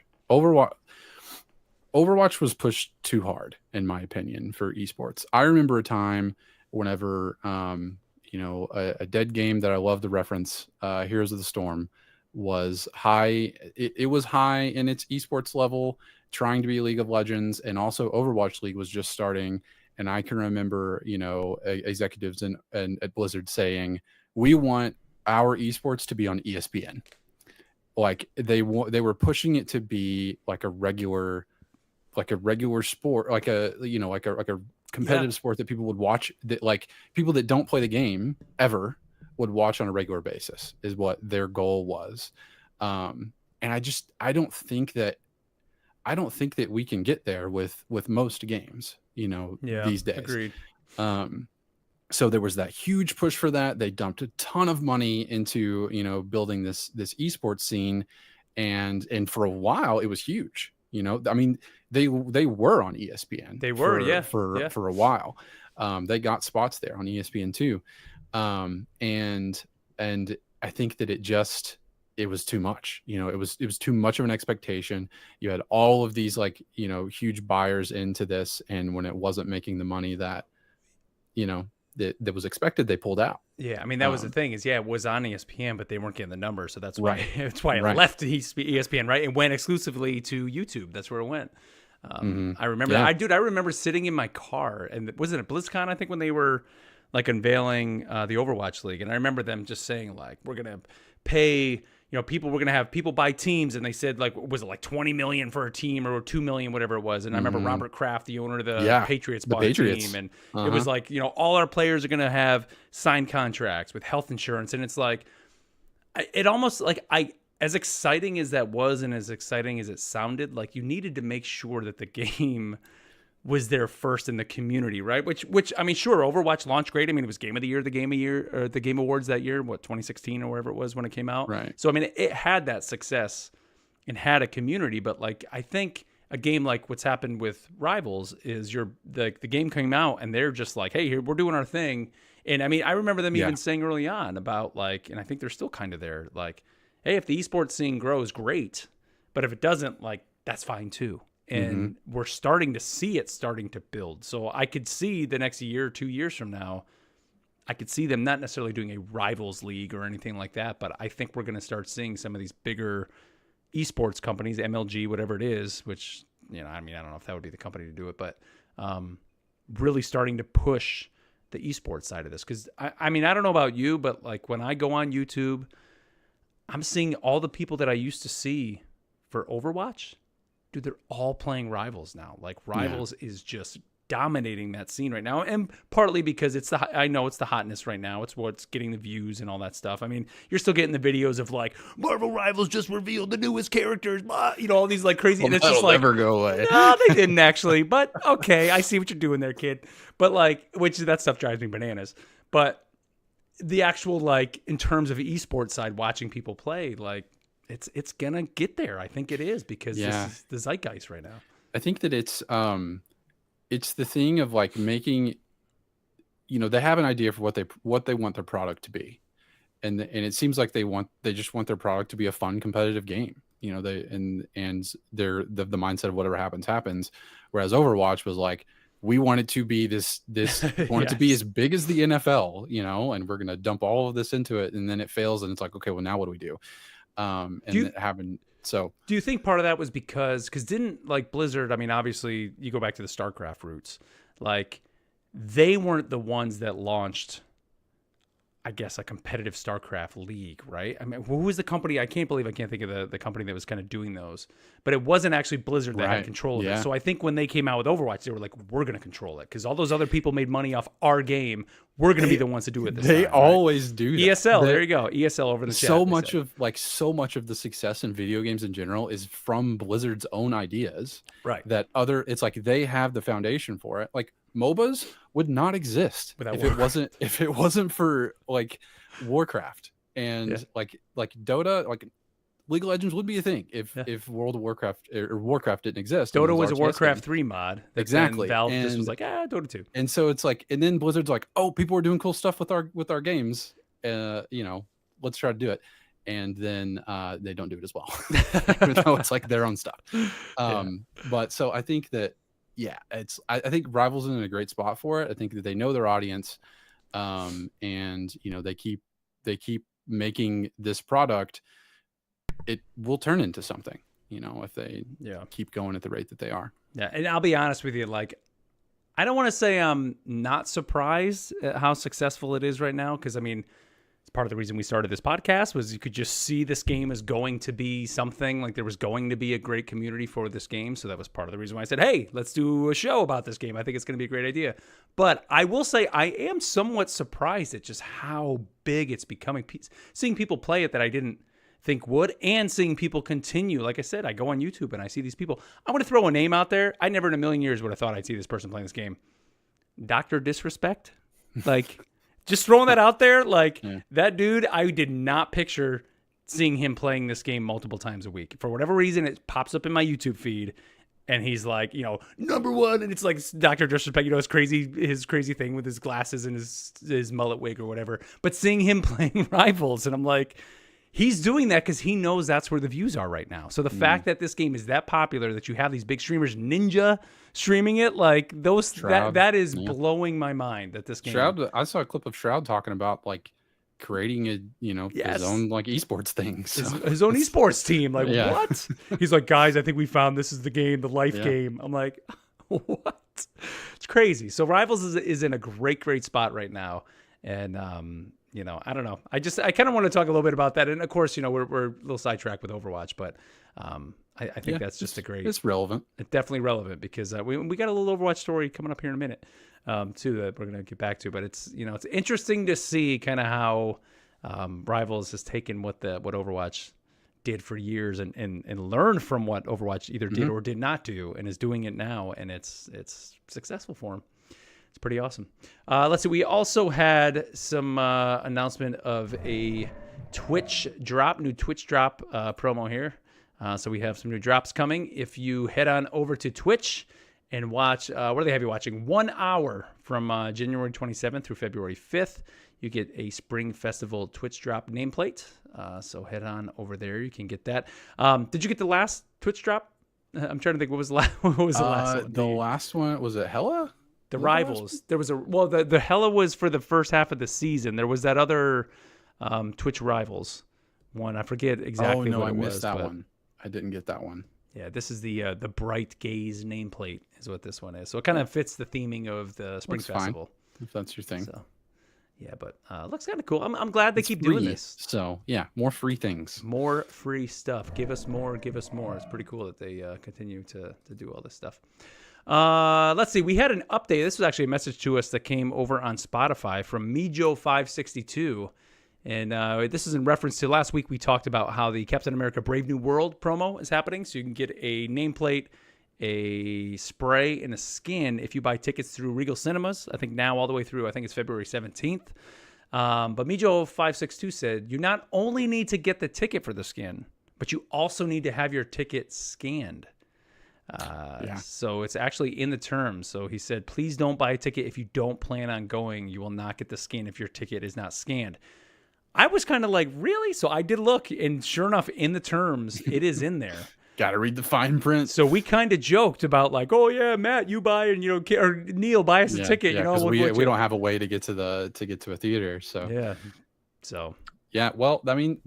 S1: was pushed too hard, in my opinion, for esports. I remember a time whenever, a dead game that I love to reference, Heroes of the Storm, was high. It was high in its esports level, trying to be League of Legends, and also Overwatch League was just starting. And I can remember, executives at Blizzard saying, "We want our esports to be on ESPN." Like they were pushing it to be like a regular sport, like a competitive sport that people would watch, that like people that don't play the game ever would watch on a regular basis, is what their goal was. And I don't think that we can get there with most games, these days.
S2: Agreed.
S1: So there was that huge push for that. They dumped a ton of money into, building this esports scene. And for a while it was huge. I mean, they were on ESPN.
S2: They were,
S1: for a while. They got spots there on ESPN too. And I think that it was too much. It was too much of an expectation. You had all of these huge buyers into this, and when it wasn't making the money that that was expected, they pulled out.
S2: Yeah, I mean, that was the thing is, it was on ESPN, but they weren't getting the numbers, so that's why that's why it
S1: Right.
S2: left ESPN, right, and went exclusively to YouTube. That's where it went. I remember
S1: Yeah.
S2: that. I remember sitting in my car, and was it at BlizzCon? I think when they were like unveiling the Overwatch League, and I remember them just saying like, we're gonna pay. We're going to have people buy teams, and they said, like, was it like 20 million for a team or 2 million, whatever it was. And I remember Robert Kraft, the owner of the Patriots, bought a team, and it was like, all our players are going to have signed contracts with health insurance. And it's like, it almost like as exciting as that was, and as exciting as it sounded, like you needed to make sure that the game was there first in the community, right? Which I mean, sure, Overwatch launched great. I mean, it was Game of the Year, the Game Awards that year, 2016 or wherever it was when it came out.
S1: Right.
S2: So I mean, it had that success and had a community, but like I think a game like what's happened with Rivals is the game came out and they're just like, hey, here we're doing our thing. And I mean, I remember them even saying early on about like, and I think they're still kind of there, like, hey, if the esports scene grows, great, but if it doesn't, like, that's fine too. And we're starting to see it starting to build. So I could see the next year or 2 years from now, I could see them not necessarily doing a Rivals League or anything like that, but I think we're going to start seeing some of these bigger esports companies, MLG, whatever it is, which, I mean, I don't know if that would be the company to do it, but really starting to push the esports side of this. Because I mean, I don't know about you, but like when I go on YouTube, I'm seeing all the people that I used to see for Overwatch. Dude, they're all playing Rivals now. Like Rivals is just dominating that scene right now, and partly because I know it's the hotness right now. It's what's getting the views and all that stuff. I mean, you're still getting the videos of like Marvel Rivals just revealed the newest characters, all these like crazy.
S1: Well,
S2: and it's just like
S1: never go away.
S2: No, they didn't actually, but okay, I see what you're doing there, kid. But like, which that stuff drives me bananas. But the actual like in terms of esports side, watching people play, like it's gonna get there. I think it is because this is the zeitgeist right now.
S1: I think that it's the thing of like making, they have an idea for what they want their product to be, and it seems like they just want their product to be a fun competitive game. They're the mindset of whatever happens. Whereas Overwatch was like, we want it to be this want it to be as big as the NFL, and we're gonna dump all of this into it, and then it fails, and it's like, okay, well now what do we do? It happened. So
S2: do you think part of that was because didn't like Blizzard, I mean, obviously you go back to the StarCraft roots, like they weren't the ones that launched, I guess, a competitive StarCraft league, right? I mean, who was the company? I can't think of the company that was kind of doing those, but it wasn't actually Blizzard that had control of it. So I think when they came out with Overwatch, they were like, we're going to control it because all those other people made money off our game. We're going to be the ones to do it this time.
S1: They always do that.
S2: ESL, there you go. ESL over the chat.
S1: So much of the success in video games in general is from Blizzard's own ideas.
S2: Right.
S1: It's like they have the foundation for it. Like MOBAs would not exist if it wasn't for like Warcraft and like Dota, like League of Legends would be a thing if World of Warcraft or Warcraft didn't exist.
S2: Dota was a Warcraft 3 mod.
S1: Exactly.
S2: Valve just was like, Dota 2.
S1: And so it's like, and then Blizzard's like, oh, people are doing cool stuff with our games. Let's try to do it. And then they don't do it as well, even though it's like their own stuff. But so I think that, I think Rivals is in a great spot for it. I think that they know their audience, and they keep making this product. It will turn into something, if they keep going at the rate that they are.
S2: Yeah, and I'll be honest with you, like, I don't want to say I'm not surprised at how successful it is right now, because I mean, it's part of the reason we started this podcast was you could just see this game is going to be something, like there was going to be a great community for this game. So that was part of the reason why I said, hey, let's do a show about this game. I think it's going to be a great idea. But I will say I am somewhat surprised at just how big it's becoming. Seeing people play it that I didn't think would, and seeing people continue. Like I said, I go on YouTube and I see these people. I want to throw a name out there. I never in a million years would have thought I'd see this person playing this game. Dr. Disrespect. Like, just throwing that out there. Like, that dude, I did not picture seeing him playing this game multiple times a week. For whatever reason, it pops up in my YouTube feed. And he's like, number one. And it's like Dr. Disrespect, his crazy thing with his glasses and his mullet wig or whatever. But seeing him playing Rivals, and I'm like, he's doing that because he knows that's where the views are right now. So the fact that this game is that popular, that you have these big streamers, Ninja streaming it, like those, that is blowing my mind that this game.
S1: Shroud, I saw a clip of Shroud talking about like creating his own like esports thing. So.
S2: His own esports team. Like, what? He's like, guys, I think we found this is the game, the life game. I'm like, what? It's crazy. So Rivals is in a great spot right now. And, I don't know. I kind of want to talk a little bit about that. And of course, we're a little sidetracked with Overwatch, but I think that's just
S1: it's relevant.
S2: It's definitely relevant because we got a little Overwatch story coming up here in a minute, too, that we're going to get back to. But it's, it's interesting to see kind of how Rivals has taken what Overwatch did for years and learned from what Overwatch either did or did not do, and is doing it now. And it's successful for him. It's pretty awesome. Let's see. We also had some announcement of a new Twitch drop promo here. So we have some new drops coming. If you head on over to Twitch and watch, what do they have you watching? 1 hour from January 27th through February 5th, you get a Spring Festival Twitch drop nameplate. So head on over there. You can get that. Did you get the last Twitch drop? I'm trying to think. What was the last one?
S1: The last one, was it Hella?
S2: The Rivals. There was the Hella was for the first half of the season. There was that other Twitch Rivals one. I forget exactly what it was.
S1: I missed that one. I didn't get that one.
S2: Yeah, this is the Bright Gaze nameplate is what this one is. So it kind of fits the theming of the Spring Festival.
S1: if that's your thing.
S2: So, yeah, but looks kind of cool. I'm glad they keep doing this.
S1: So yeah, more free things.
S2: More free stuff. Give us more. Give us more. It's pretty cool that they continue to do all this stuff. Let's see. We had an update. This was actually a message to us that came over on Spotify from Mijo562. And this is in reference to last week we talked about how the Captain America Brave New World promo is happening. So you can get a nameplate, a spray, and a skin if you buy tickets through Regal Cinemas. I think now all the way through, I think it's February 17th. But Mijo562 said, you not only need to get the ticket for the skin, but you also need to have your ticket scanned. So it's actually in the terms. So he said, please don't buy a ticket if you don't plan on going. You will not get the skin if your ticket is not scanned. I was kind of like, really? So I did look, and sure enough, in the terms, it is in there.
S1: Got to read the fine print.
S2: So we kind of joked about like, oh yeah, Matt, you buy, and or Neil, buy us a ticket.
S1: Yeah, we don't have a way to get to a theater. So
S2: yeah. So
S1: yeah, well, I mean,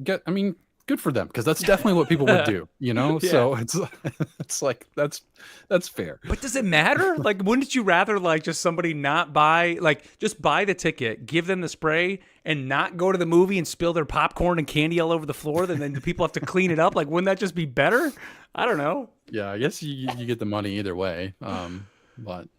S1: good for them, because that's definitely what people would do, Yeah. So it's like that's fair.
S2: But does it matter? Like, wouldn't you rather like just somebody not buy, like just buy the ticket, give them the spray, and not go to the movie and spill their popcorn and candy all over the floor? Then the people have to clean it up. Like, wouldn't that just be better? I don't know.
S1: Yeah, I guess you get the money either way. But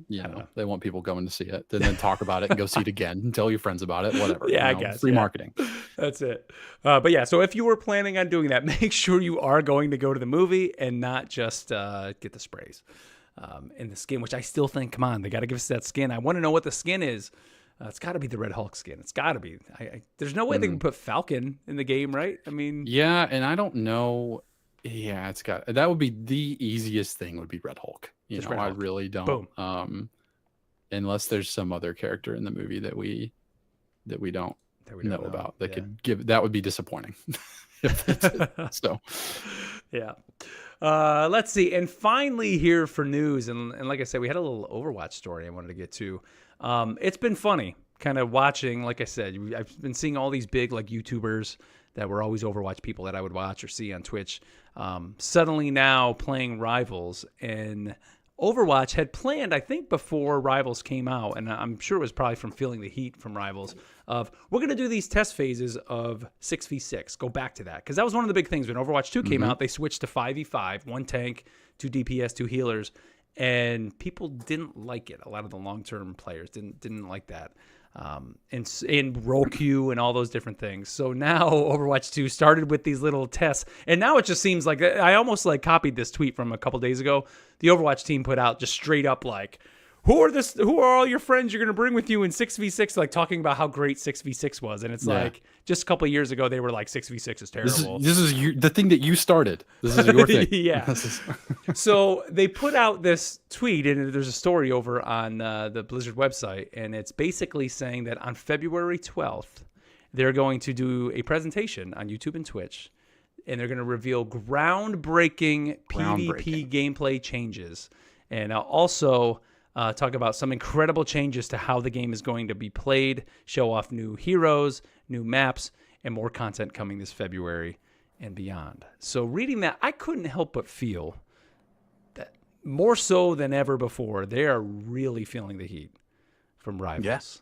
S1: they want people going to see it, and then talk about it and go see it again and tell your friends about it, whatever.
S2: Yeah, I guess.
S1: Free marketing.
S2: That's it. But yeah, so if you were planning on doing that, make sure you are going to go to the movie and not just get the sprays and the skin, which I still think, come on, they got to give us that skin. I want to know what the skin is. It's got to be the Red Hulk skin. It's got to be. There's no way they can put Falcon in the game, right? I mean,
S1: yeah, and I don't know. Yeah, that would be the easiest thing, would be Red Hulk.
S2: Red
S1: I
S2: Hulk.
S1: really don't.
S2: Boom.
S1: Unless there's some other character in the movie that we don't know about that could give, that would be disappointing. So
S2: yeah. Let's see. And finally here for news, and like I said, we had a little Overwatch story I wanted to get to. It's been funny kind of watching, like I said, I've been seeing all these big like YouTubers that were always Overwatch people that I would watch or see on Twitch, suddenly now playing Rivals. And Overwatch had planned, I think before Rivals came out, and I'm sure it was probably from feeling the heat from Rivals, of we're going to do these test phases of 6v6, go back to that. Because that was one of the big things when Overwatch 2 came out, they switched to 5v5, 1 tank, 2 DPS, 2 healers, and people didn't like it. A lot of the long-term players didn't like that. And Roku and all those different things. So now Overwatch 2 started with these little tests, and now it just seems like I almost like copied this tweet from a couple days ago. The Overwatch team put out just straight up like, who are all your friends you're going to bring with you in 6v6, like talking about how great 6v6 was. And it's like just a couple of years ago they were like 6v6 is terrible.
S1: This is the thing that you started. This is your thing.
S2: Yeah. So they put out this tweet, and there's a story over on the Blizzard website, and it's basically saying that on February 12th they're going to do a presentation on YouTube and Twitch, and they're going to reveal groundbreaking PvP gameplay changes, and also talk about some incredible changes to how the game is going to be played, show off new heroes, new maps, and more content coming this February and beyond. So reading that, I couldn't help but feel that more so than ever before, they are really feeling the heat from Rivals.
S1: Yes.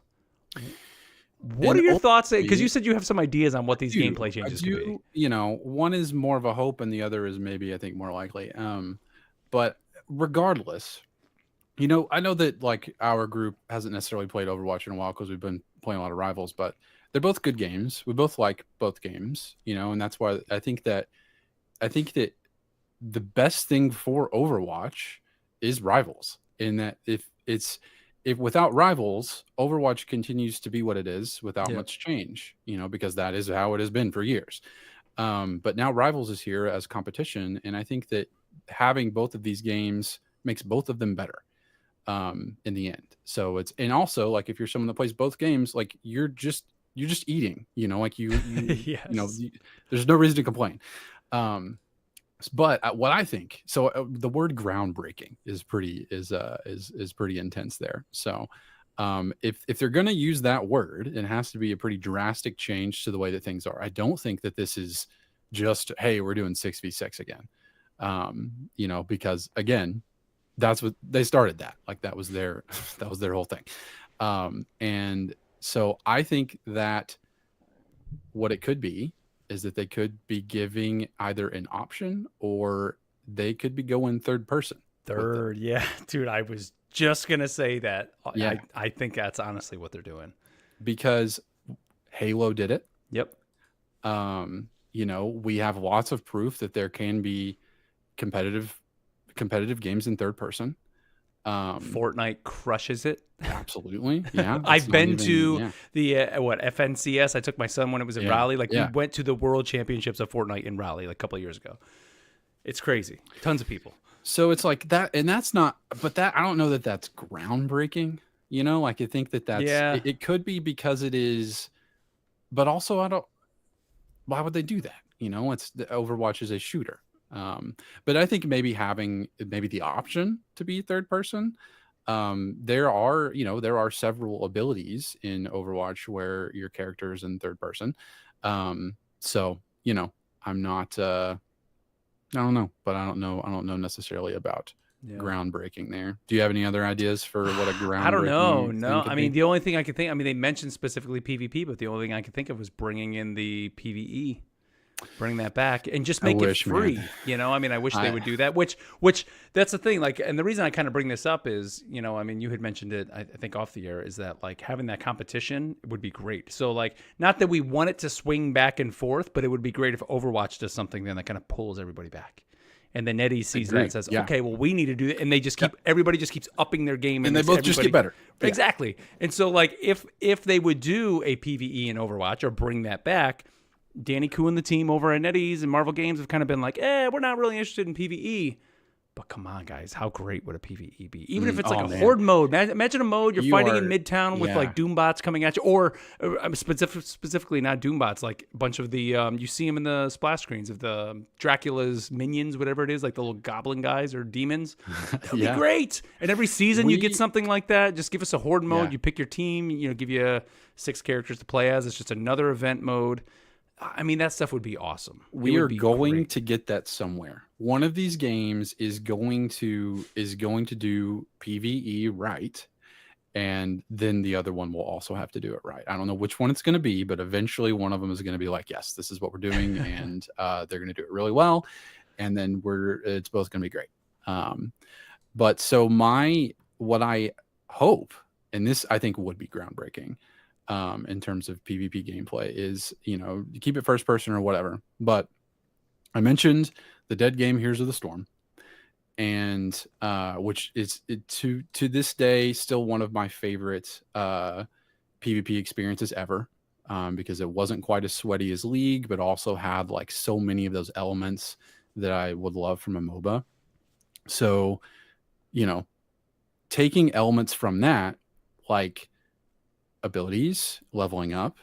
S2: What are your thoughts? Because you said you have some ideas on what these gameplay changes could be.
S1: One is more of a hope, and the other is maybe, I think, more likely. But regardless, I know that like our group hasn't necessarily played Overwatch in a while because we've been playing a lot of Rivals, but they're both good games. We both like both games, and that's why I think that the best thing for Overwatch is Rivals, in that if without Rivals, Overwatch continues to be what it is without much change, because that is how it has been for years. But now Rivals is here as competition, and I think that having both of these games makes both of them better in the end. So and also like if you're someone that plays both games, like you're just eating, like you
S2: yes.
S1: There's no reason to complain. But what I think, so the word groundbreaking is pretty intense there. So if they're going to use that word, it has to be a pretty drastic change to the way that things are. I don't think that this is just, hey, we're doing 6v6 again. Because again, that's what they started that. Like that was their whole thing. And so I think that what it could be is that they could be giving either an option or they could be going third person.
S2: Third, yeah, dude. I was just gonna say that.
S1: Yeah.
S2: I think that's honestly what they're doing.
S1: Because Halo did it.
S2: Yep.
S1: We have lots of proof that there can be competitive games in third person.
S2: Fortnite crushes it.
S1: Absolutely. Yeah.
S2: I've been to the FNCS. I took my son when it was in Raleigh. Like we went to the World Championships of Fortnite in Raleigh like a couple of years ago. It's crazy. Tons of people.
S1: So it's like that, and that's not. But that I don't know that that's groundbreaking. Like I think that's it could be because it is, but also I don't. Why would they do that? It's the Overwatch is a shooter. But I think maybe having the option to be third person. There are several abilities in Overwatch where your character is in third person. So I'm not. I don't know, but I don't know necessarily about groundbreaking there. Do you have any other ideas for what a groundbreaking?
S2: I don't know. No, I mean the only thing I could think. I mean they mentioned specifically PvP, but the only thing I could think of was bringing in the PvE. Bring that back and just make it free. Man. I mean, I wish they would do that, which that's the thing. Like, and the reason I kind of bring this up is, I mean, you had mentioned it, I think off the air, is that like having that competition would be great. So like, not that we want it to swing back and forth, but it would be great if Overwatch does something then that kind of pulls everybody back. And then NetEase sees that and says, okay, well, we need to do it. And they just everybody just keeps upping their game.
S1: And they both just get better.
S2: Exactly. And so like, if they would do a PvE in Overwatch or bring that back, Danny Koo and the team over at NetEase and Marvel Games have kind of been like, we're not really interested in PvE. But come on, guys, how great would a PvE be? Even if it's like a horde mode. Imagine a mode you're fighting in Midtown with like Doombots coming at you, or specifically not Doombots, like a bunch of the you see them in the splash screens of the Dracula's minions, whatever it is, like the little goblin guys or demons. That'd be great. And every season you get something like that. Just give us a horde mode. You pick your team. Give you 6 characters to play as. It's just another event mode. I mean, that stuff would be awesome.
S1: We are going to get that somewhere. One of these games is going to do PvE right, and then the other one will also have to do it right. I don't know which one it's going to be, but eventually one of them is going to be like, yes, this is what we're doing, and they're going to do it really well, and then it's both going to be great. But so what I hope, and this I think would be groundbreaking. In terms of PvP gameplay is, you keep it first person or whatever. But I mentioned the dead game Heroes of the Storm, and which is to this day still one of my favorite PvP experiences ever, because it wasn't quite as sweaty as League, but also had like so many of those elements that I would love from a MOBA. So, taking elements from that, like abilities, leveling up,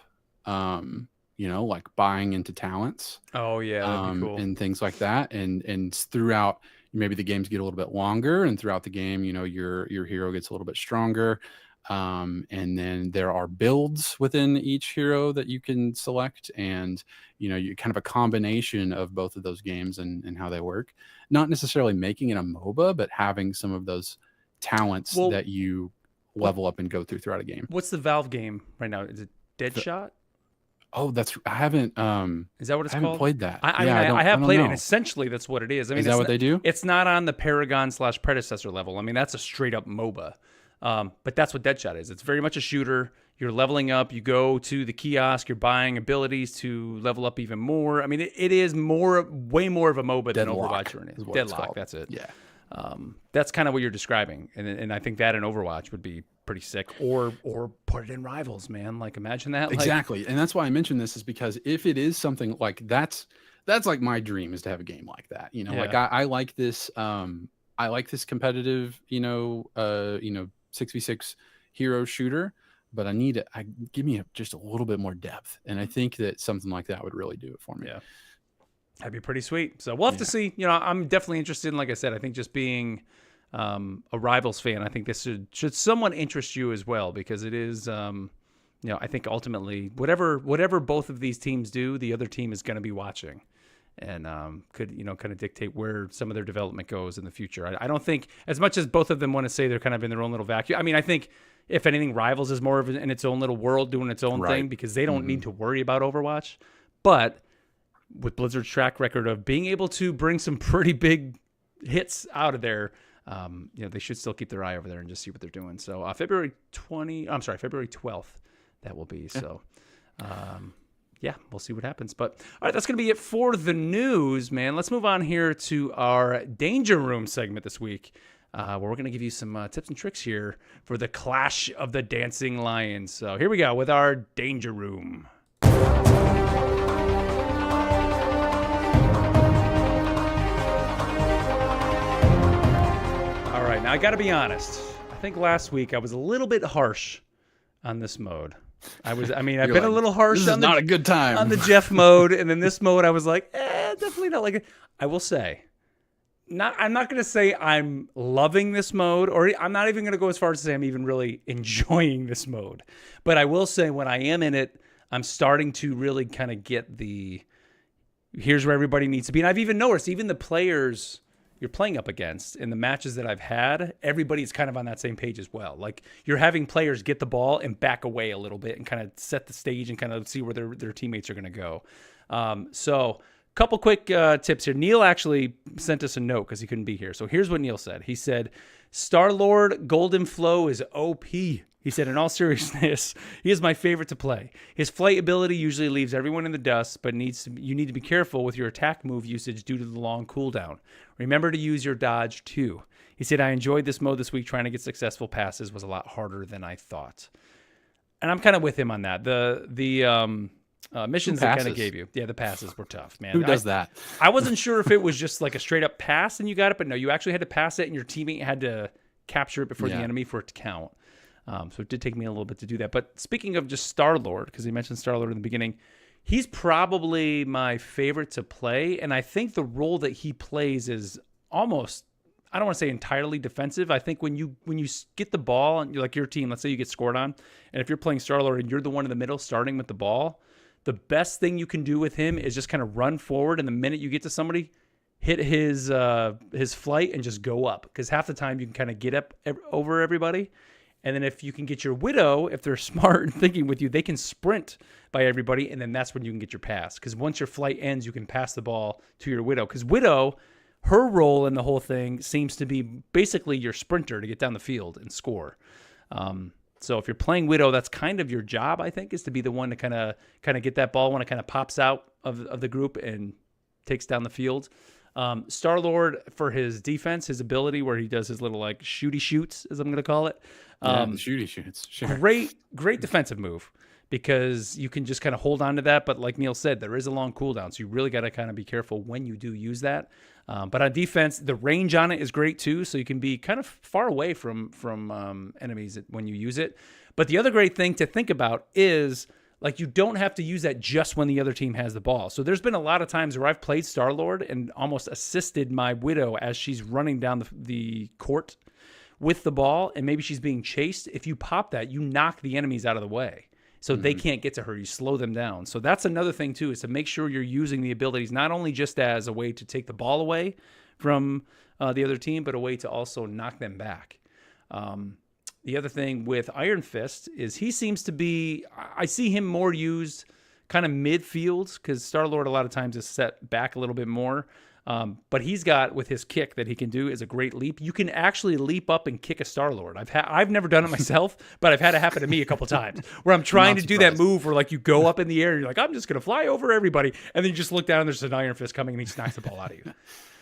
S1: like buying into talents.
S2: Oh yeah, that'd be cool.
S1: And things like that. And throughout, maybe the games get a little bit longer, and throughout the game, your hero gets a little bit stronger. And then there are builds within each hero that you can select, and you kind of a combination of both of those games and how they work. Not necessarily making it a MOBA, but having some of those talents that you level up and go throughout a game.
S2: What's the Valve game right now? Is it Deadshot?
S1: Oh, I haven't.
S2: Is that what it's called?
S1: I haven't played that.
S2: I have played it, and essentially that's what it is. I mean,
S1: is that what they do?
S2: It's not on the Paragon/predecessor level. I mean, that's a straight up MOBA. But that's what Deadshot is. It's very much a shooter. You're leveling up. You go to the kiosk. You're buying abilities to level up even more. I mean, it is way more of a MOBA than Overwatch or anything. Deadlock. That's it.
S1: Yeah.
S2: That's kind of what you're describing, and I think that in Overwatch would be pretty sick. Or put it in Rivals, man. Like imagine that.
S1: Exactly, and that's why I mentioned this is because if it is something like that's like my dream is to have a game like that. Like I like this. I like this competitive. 6v6 hero shooter, but give me just a little bit more depth, and I think that something like that would really do it for me.
S2: Yeah. That'd be pretty sweet. So we'll have to see. I'm definitely interested in, like I said, I think just being a Rivals fan, I think this should somewhat interest you as well, because it is, I think ultimately whatever both of these teams do, the other team is going to be watching, and could, kind of dictate where some of their development goes in the future. I don't think, as much as both of them want to say they're kind of in their own little vacuum, I mean, I think, If anything, Rivals is more of in its own little world, doing its own
S1: Right.
S2: thing because they don't need to worry about Overwatch. But with Blizzard's track record of being able to bring some pretty big hits out of there, they should still keep their eye over there and just see what they're doing. So February 12th, that will be. So, we'll see what happens. But all right, that's going to be it for the news, man. Let's move on here to our Danger Room segment this week, where we're going to give you some tips and tricks here for the Clash of the Dancing Lions. So here we go with our Danger Room. All right, now I got to be honest. I think last week I was a little bit harsh on this mode. I've been a little harsh
S1: This
S2: on
S1: is not a good time
S2: on the Jeff mode, and then this mode I was like, definitely not like it. I will say, I'm not going to say I'm loving this mode, or I'm not even going to go as far as to say I'm even really enjoying this mode. But I will say when I am in it, I'm starting to really kind of get here's where everybody needs to be. And I've even noticed, even the players you're playing up against in the matches that I've had, everybody's kind of on that same page as well. Like you're having players get the ball and back away a little bit and kind of set the stage and kind of see where their teammates are going to go. So couple quick tips here. Neil actually sent us a note because he couldn't be here. So here's what Neil said. He said, Star-Lord Golden Flow is OP. He said, in all seriousness, he is my favorite to play. His flight ability usually leaves everyone in the dust, but you need to be careful with your attack move usage due to the long cooldown. Remember to use your dodge too. He said, I enjoyed this mode this week. Trying to get successful passes was a lot harder than I thought. And I'm kind of with him on that. The missions that kind of gave you. Yeah, the passes were tough, man.
S1: Who does that?
S2: I wasn't sure if it was just like a straight up pass and you got it, but no, you actually had to pass it and your teammate had to capture it before the enemy for it to count. So it did take me a little bit to do that. But speaking of just Star-Lord, because he mentioned Star-Lord in the beginning, he's probably my favorite to play. And I think the role that he plays is almost, I don't want to say entirely defensive. I think when you get the ball and you're like your team, let's say you get scored on, and if you're playing Star-Lord and you're the one in the middle starting with the ball, the best thing you can do with him is just kind of run forward. And the minute you get to somebody, hit his flight and just go up. Because half the time you can kind of get up over everybody. And then if you can get your Widow, if they're smart and thinking with you, they can sprint by everybody. And then that's when you can get your pass. Because once your flight ends, you can pass the ball to your Widow. Because Widow, her role in the whole thing seems to be basically your sprinter to get down the field and score. So if you're playing Widow, that's kind of your job, I think, is to be the one to kind of get that ball when it kind of pops out of the group and takes down the field. Star-Lord, for his defense, his ability where he does his little like shooty shoots, as I'm going to call it.
S1: The shooty shoots. Sure.
S2: Great defensive move because you can just kind of hold on to that. But like Neil said, there is a long cooldown, so you really got to kind of be careful when you do use that. But on defense, the range on it is great too, so you can be kind of far away from enemies when you use it. But the other great thing to think about is like you don't have to use that just when the other team has the ball. So there's been a lot of times where I've played Star-Lord and almost assisted my Widow as she's running down the court with the ball, and maybe she's being chased. If you pop that, you knock the enemies out of the way. So they can't get to her. You slow them down. So that's another thing, too, is to make sure you're using the abilities not only just as a way to take the ball away from the other team, but a way to also knock them back. The other thing with Iron Fist is he seems to be, I see him more used kind of midfield because Star-Lord a lot of times is set back a little bit more. But he's got, with his kick that he can do, is a great leap. You can actually leap up and kick a Star-Lord. I've never done it myself, but I've had it happen to me a couple times where I'm trying to do that move where like you go up in the air and you're like, I'm just going to fly over everybody. And then you just look down and there's an Iron Fist coming and he snacks the ball out of you.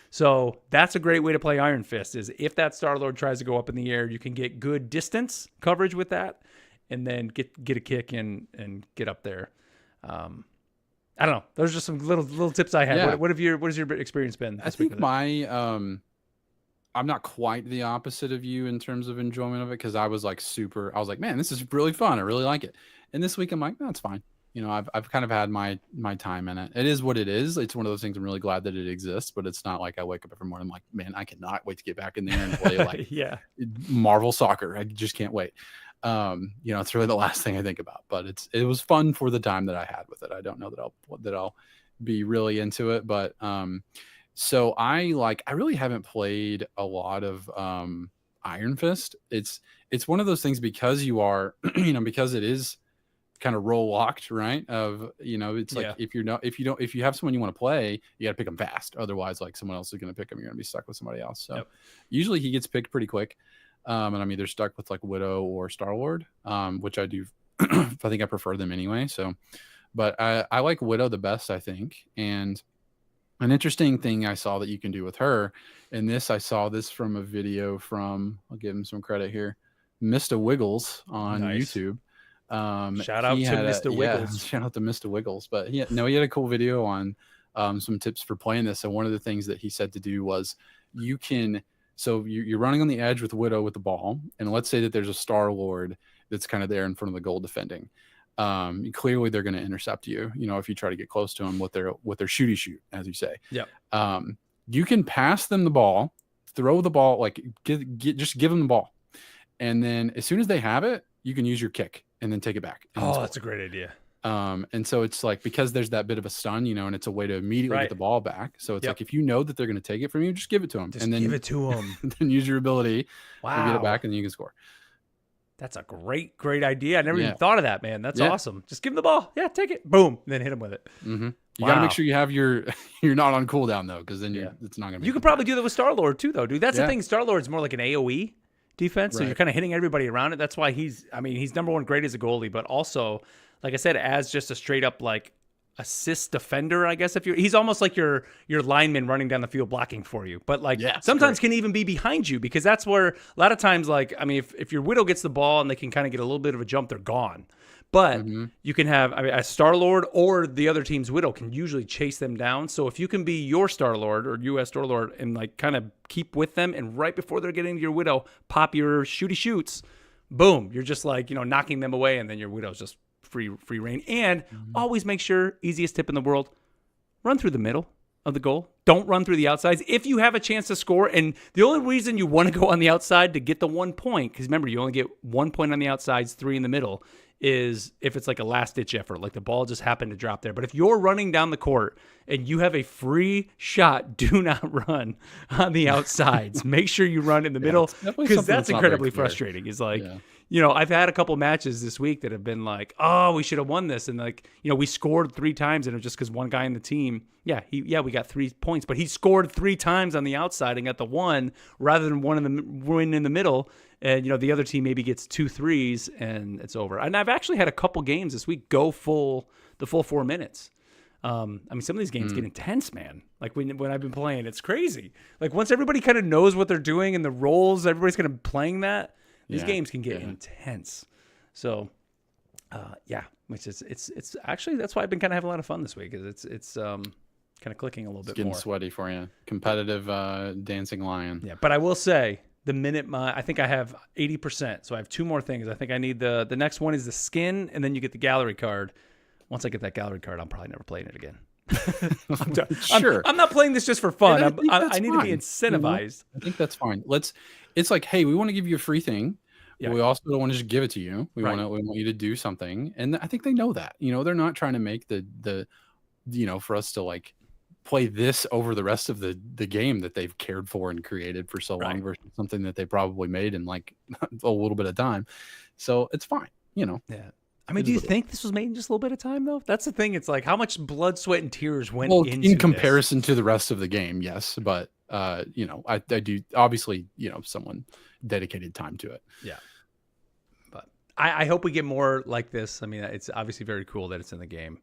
S2: So that's a great way to play Iron Fist is if that Star-Lord tries to go up in the air, you can get good distance coverage with that and then get a kick and get up there. I don't know. Those are just some little tips I had.
S1: Yeah.
S2: What has your experience been?
S1: I think I'm not quite the opposite of you in terms of enjoyment of it because I was like, man, this is really fun. I really like it. And this week I'm like, no, it's fine. You know, I've kind of had my time in it. It is what it is. It's one of those things I'm really glad that it exists, but it's not like I wake up every morning like, man, I cannot wait to get back in there and play like Marvel Soccer. I just can't wait. It's really the last thing I think about, but it was fun for the time that I had with it. I don't know that I'll be really into it, but so I really haven't played a lot of Iron Fist, it's one of those things because you are, because it is kind of role locked, right? Of, it's like if you have someone you want to play, you got to pick them fast. Otherwise, like someone else is going to pick them. You're going to be stuck with somebody else. So usually he gets picked pretty quick. And I'm either stuck with like Widow or Star-Lord, which I do. I think I prefer them anyway. So, but I like Widow the best, I think. And an interesting thing I saw that you can do with her, and I saw this from a video from, I'll give him some credit here, Mr. Wiggles on YouTube.
S2: Shout out to Mr. Wiggles.
S1: Shout out to Mr. Wiggles. But he had a cool video on some tips for playing this. And one of the things that he said to do was so you're running on the edge with Widow with the ball. And let's say that there's a Star-Lord that's kind of there in front of the goal defending. Clearly they're going to intercept you, if you try to get close to them with their shooty shoot, as you say.
S2: Yeah.
S1: You can pass them the ball, throw the ball, like just give them the ball. And then as soon as they have it, you can use your kick and then take it back.
S2: Oh, that's a great idea.
S1: And so it's like, because there's that bit of a stun, and it's a way to immediately get the ball back. So it's like, if you know that they're going to take it from you, just give it to them.
S2: And then give it to them.
S1: Then use your ability to get it back, and then you can score.
S2: That's a great idea. I never even thought of that, man. That's awesome. Just give him the ball. Yeah, take it. Boom. And then hit him with it.
S1: Mm-hmm. You got to make sure you have you're not on cooldown, though, because then it's not going to be.
S2: You could probably do that with Star-Lord, too, though, dude. That's the thing. Star-Lord's more like an AoE defense, so you're kind of hitting everybody around it. That's why he's number one great as a goalie, but also, like I said, as just a straight up like assist defender, I guess. He's almost like your lineman running down the field blocking for you, but like sometimes can even be behind you, because that's where a lot of times, like, if your Widow gets the ball and they can kind of get a little bit of a jump, they're gone. But you can have a Star-Lord or the other team's Widow can usually chase them down. So if you can be your Star-Lord or US Star-Lord and like kind of keep with them, and right before they're getting to your Widow, pop your shooty shoots, boom, you're just like, knocking them away, and then your Widow's just free reign. And always make sure, easiest tip in the world, run through the middle of the goal. Don't run through the outsides. If you have a chance to score, and the only reason you want to go on the outside to get the 1 point, because remember, you only get 1 point on the outsides, 3 in the middle, is if it's like a last-ditch effort, like the ball just happened to drop there. But if you're running down the court and you have a free shot, do not run on the outsides. Make sure you run in the middle, because that's incredibly frustrating. It's like, I've had a couple matches this week that have been like, oh, we should have won this. And like, we scored 3 times, and it was just because one guy in the team, we got 3 points, but he scored 3 times on the outside and got the 1 rather than one in the middle. And, the other team maybe gets 2 threes and it's over. And I've actually had a couple games this week go the full 4 minutes. Some of these games get intense, man. Like when I've been playing, it's crazy. Like once everybody kind of knows what they're doing and the roles, everybody's kind of playing that, these games can get intense. So, which is, it's actually, that's why I've been kind of having a lot of fun this week, is it's kind of clicking a little bit
S1: getting
S2: more.
S1: Sweaty for you. Competitive dancing lion.
S2: Yeah, but I will say, the minute I think I have 80%, so I have 2 more things. I think I need the next one is the skin, and then you get the gallery card. Once I get that gallery card, I'm probably never playing it again.
S1: Sure.
S2: I'm not playing this just for fun. I need
S1: fine.
S2: to be incentivized.
S1: I think that's fine. It's like, hey, we want to give you a free thing. Yeah. We also don't want to just give it to you. We want you to do something. And I think they know that. They're not trying to make the for us to like play this over the rest of the game that they've cared for and created for so long versus something that they probably made in like a little bit of time. So it's fine, Yeah.
S2: I mean, do you think this was made in just a little bit of time, though? That's the thing. It's like, how much blood, sweat, and tears went into
S1: in comparison to the rest of the game, yes. But, I do, obviously, someone dedicated time to it.
S2: Yeah. But I hope we get more like this. I mean, it's obviously very cool that it's in the game.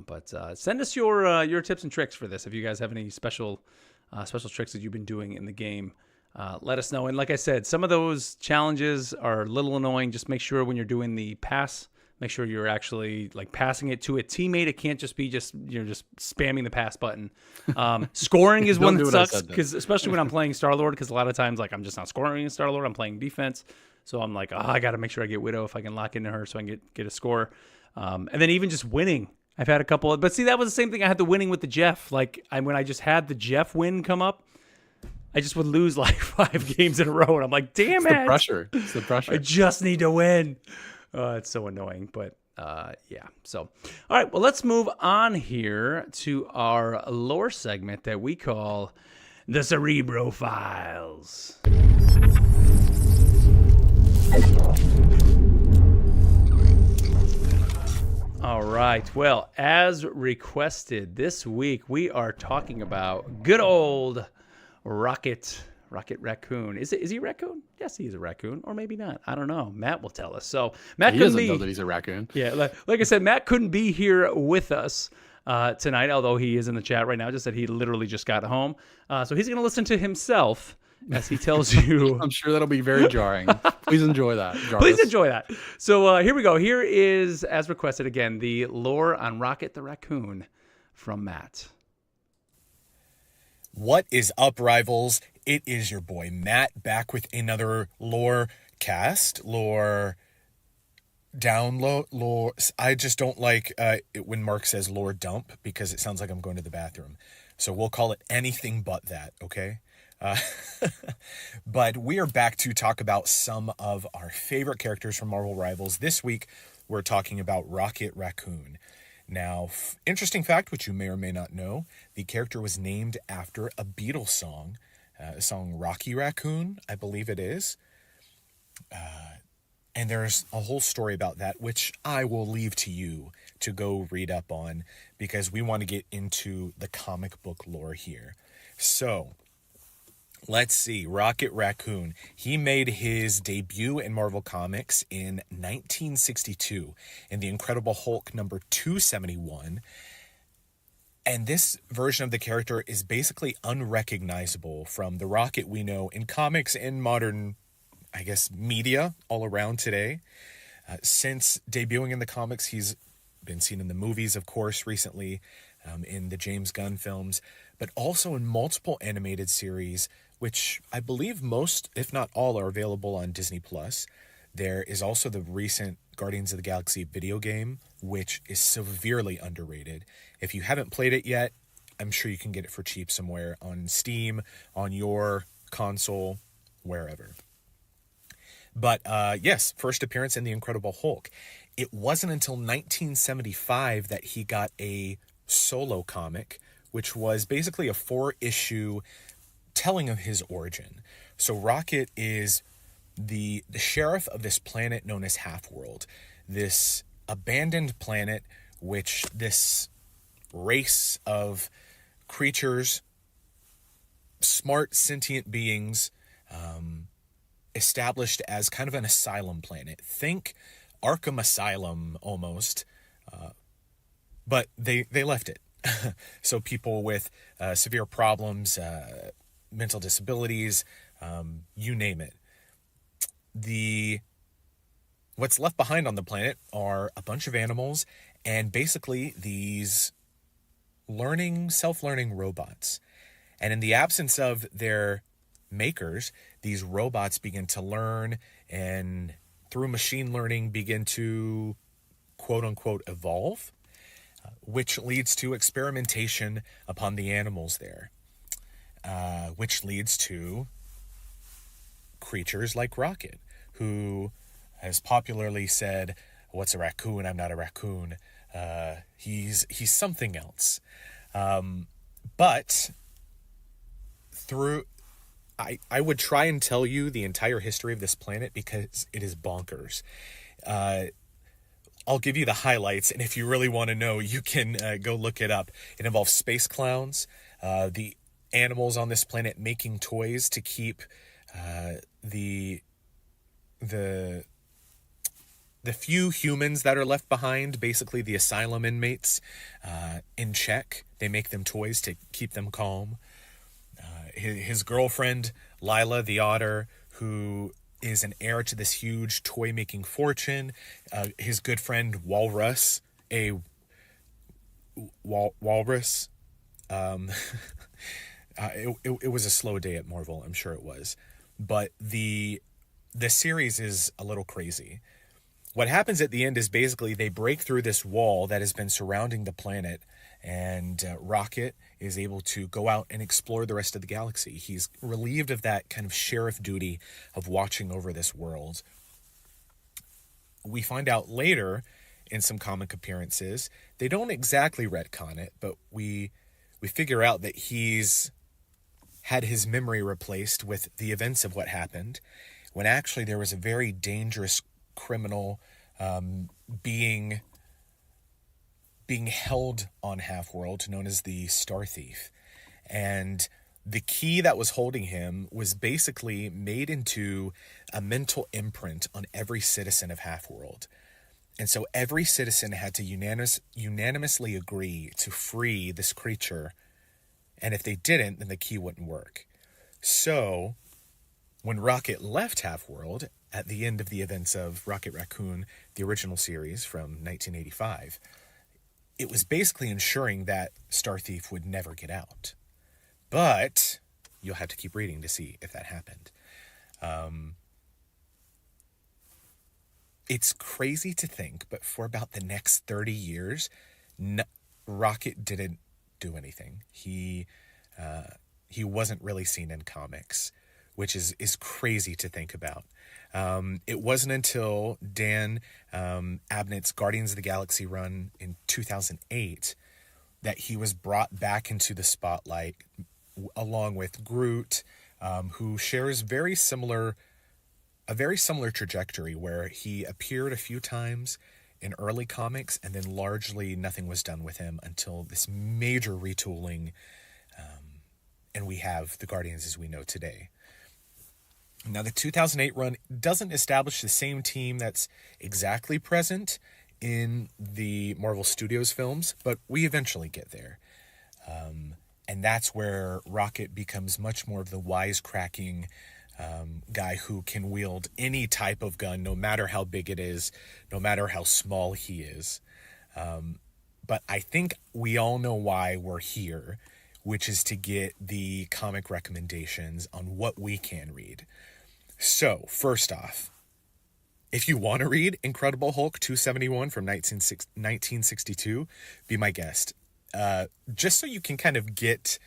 S2: But send us your tips and tricks for this. If you guys have any special tricks that you've been doing in the game, let us know. And like I said, some of those challenges are a little annoying. Just make sure when you're doing the pass, make sure you're actually like passing it to a teammate. It can't just be just spamming the pass button. Scoring is one that sucks, because especially when I'm playing Star-Lord, because a lot of times like I'm just not scoring in Star-Lord. I'm playing defense. So I'm like, I got to make sure I get Widow if I can lock into her so I can get a score. And then even just winning. I've had a couple, but see, that was the same thing. I had the winning with the Jeff. Like when I just had the Jeff win come up, I just would lose like 5 games in a row. And I'm like, damn it.
S1: It's the pressure.
S2: I just need to win. It's so annoying, but yeah. So, all right, well, let's move on here to our lore segment that we call the Cerebro Files. All right. Well, as requested this week, we are talking about good old Rocket Raccoon. Is he a raccoon? Yes, he's a raccoon, or maybe not. I don't know. Matt will tell us. So Matt
S1: He
S2: couldn't
S1: doesn't
S2: be.
S1: know that he's a raccoon.
S2: Yeah, like I said, Matt couldn't be here with us tonight, although he is in the chat right now. Just said he literally just got home, so he's going to listen to himself as he tells you.
S1: I'm sure that'll be very jarring. Please enjoy that, Jarvis.
S2: Please enjoy that. So here we go. Here is, as requested again, the lore on Rocket the Raccoon from Matt.
S4: What is up, rivals? It is your boy Matt back with another lore cast, lore download, lore. I just don't like it when Mark says lore dump because it sounds like I'm going to the bathroom. So we'll call it anything but that, okay? But we are back to talk about some of our favorite characters from Marvel Rivals. This week, we're talking about Rocket Raccoon. Now, interesting fact, which you may or may not know, the character was named after a Beatles song, Rocky Raccoon, I believe it is. And there's a whole story about that, which I will leave to you to go read up on, because we want to get into the comic book lore here. So, let's see, Rocket Raccoon. He made his debut in Marvel Comics in 1962 in The Incredible Hulk number 271. And this version of the character is basically unrecognizable from the Rocket we know in comics and modern, I guess, media all around today. Since debuting in the comics, he's been seen in the movies, of course, recently, in the James Gunn films, but also in multiple animated series, which I believe most, if not all, are available on Disney+. There is also the recent Guardians of the Galaxy video game, which is severely underrated. If you haven't played it yet, I'm sure you can get it for cheap somewhere on Steam, on your console, wherever. But yes, first appearance in The Incredible Hulk. It wasn't until 1975 that he got a solo comic, which was basically a 4-issue telling of his origin. So Rocket is the sheriff of this planet known as Half-World, this abandoned planet which this race of creatures, smart sentient beings, established as kind of an asylum planet. Think Arkham Asylum almost, but they left it. So people with severe problems, mental disabilities, you name it. What's left behind on the planet are a bunch of animals and basically these self-learning robots. And in the absence of their makers, these robots begin to learn and through machine learning begin to quote-unquote evolve, which leads to experimentation upon the animals there, which leads to creatures like Rocket, who has popularly said, "What's a raccoon? I'm not a raccoon. He's something else." But through, I would try and tell you the entire history of this planet because it is bonkers. I'll give you the highlights, and if you really want to know, you can go look it up. It involves space clowns, the animals on this planet making toys to keep the few humans that are left behind, basically the asylum inmates, in check. They make them toys to keep them calm. His girlfriend, Lila the otter, who is an heir to this huge toy-making fortune. His good friend, Walrus, Walrus. It was a slow day at Marvel, I'm sure it was. But the series is a little crazy. What happens at the end is basically they break through this wall that has been surrounding the planet, and Rocket is able to go out and explore the rest of the galaxy. He's relieved of that kind of sheriff duty of watching over this world. We find out later in some comic appearances, they don't exactly retcon it, but we figure out that he's had his memory replaced with the events of what happened. when actually there was a very dangerous criminal being held on Half-World, known as the Star Thief. And the key that was holding him was basically made into a mental imprint on every citizen of Half-World. And so every citizen had to unanimously agree to free this creature. And if they didn't, then the key wouldn't work. So when Rocket left Half-World at the end of the events of Rocket Raccoon, the original series from 1985, it was basically ensuring that Star Thief would never get out. But you'll have to keep reading to see if that happened. It's crazy to think, but for about the next 30 years, Rocket didn't do anything. He wasn't really seen in comics, which is crazy to think about. It wasn't until Dan Abnett's Guardians of the Galaxy run in 2008 that he was brought back into the spotlight, along with Groot, who shares a very similar trajectory, where he appeared a few times in early comics, and then largely nothing was done with him until this major retooling, and we have the Guardians as we know today. Now, the 2008 run doesn't establish the same team that's exactly present in the Marvel Studios films, but we eventually get there. And that's where Rocket becomes much more of the wisecracking guy who can wield any type of gun, no matter how big it is, no matter how small he is. But I think we all know why we're here, which is to get the comic recommendations on what we can read. So, first off, if you want to read Incredible Hulk 271 from 1962, be my guest. Just so you can kind of get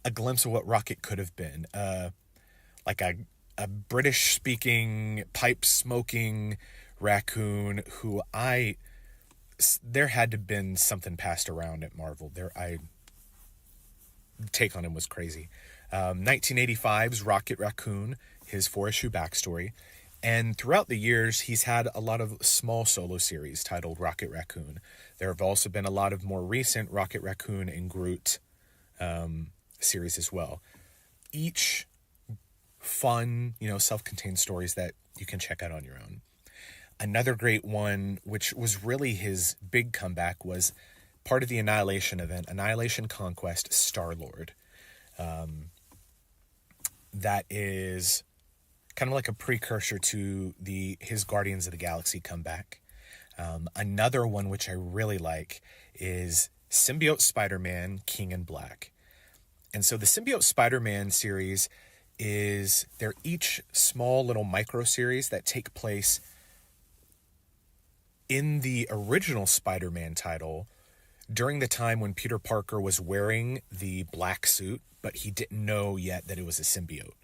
S4: a glimpse of what Rocket could have been. Like a British-speaking, pipe-smoking raccoon who there had to have been something passed around at Marvel. Take on him was crazy. 1985's Rocket Raccoon, his 4-issue backstory. And throughout the years, he's had a lot of small solo series titled Rocket Raccoon. There have also been a lot of more recent Rocket Raccoon and Groot series as well. Each fun, self-contained stories that you can check out on your own. Another great one, which was really his big comeback, was part of the Annihilation event, Annihilation Conquest Star-Lord. That is kind of like a precursor to his Guardians of the Galaxy comeback. Another one which I really like is Symbiote Spider-Man, King in Black. And so the Symbiote Spider-Man series they're each small little micro series that take place in the original Spider-Man title during the time when Peter Parker was wearing the black suit, but he didn't know yet that it was a symbiote.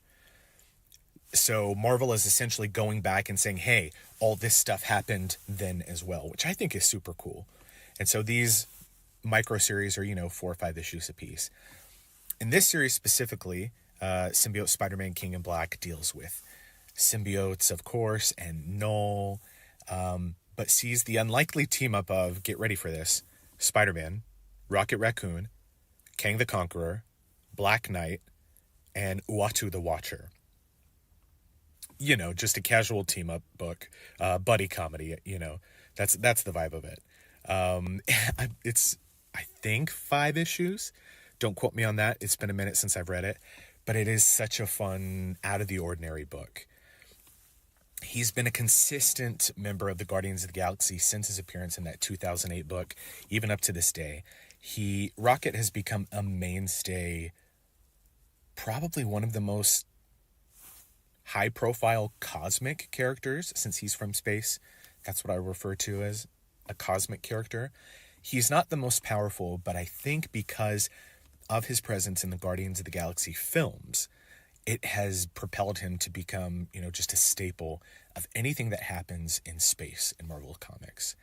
S4: So Marvel is essentially going back and saying, hey, all this stuff happened then as well, which I think is super cool. And so these micro series are, 4 or 5 issues apiece. In this series specifically, Symbiote Spider-Man King in Black deals with symbiotes, of course, and Null, but sees the unlikely team-up of, get ready for this, Spider-Man, Rocket Raccoon, Kang the Conqueror, Black Knight, and Uatu the Watcher. Just a casual team-up book, buddy comedy, that's the vibe of it. It's, I think, 5 issues. Don't quote me on that. It's been a minute since I've read it, but it is such a fun, out-of-the-ordinary book. He's been a consistent member of the Guardians of the Galaxy since his appearance in that 2008 book, even up to this day. Rocket has become a mainstay, probably one of the most high-profile cosmic characters since he's from space. That's what I refer to as a cosmic character. He's not the most powerful, but I think because of his presence in the Guardians of the Galaxy films, it has propelled him to become, just a staple of anything that happens in space in Marvel Comics.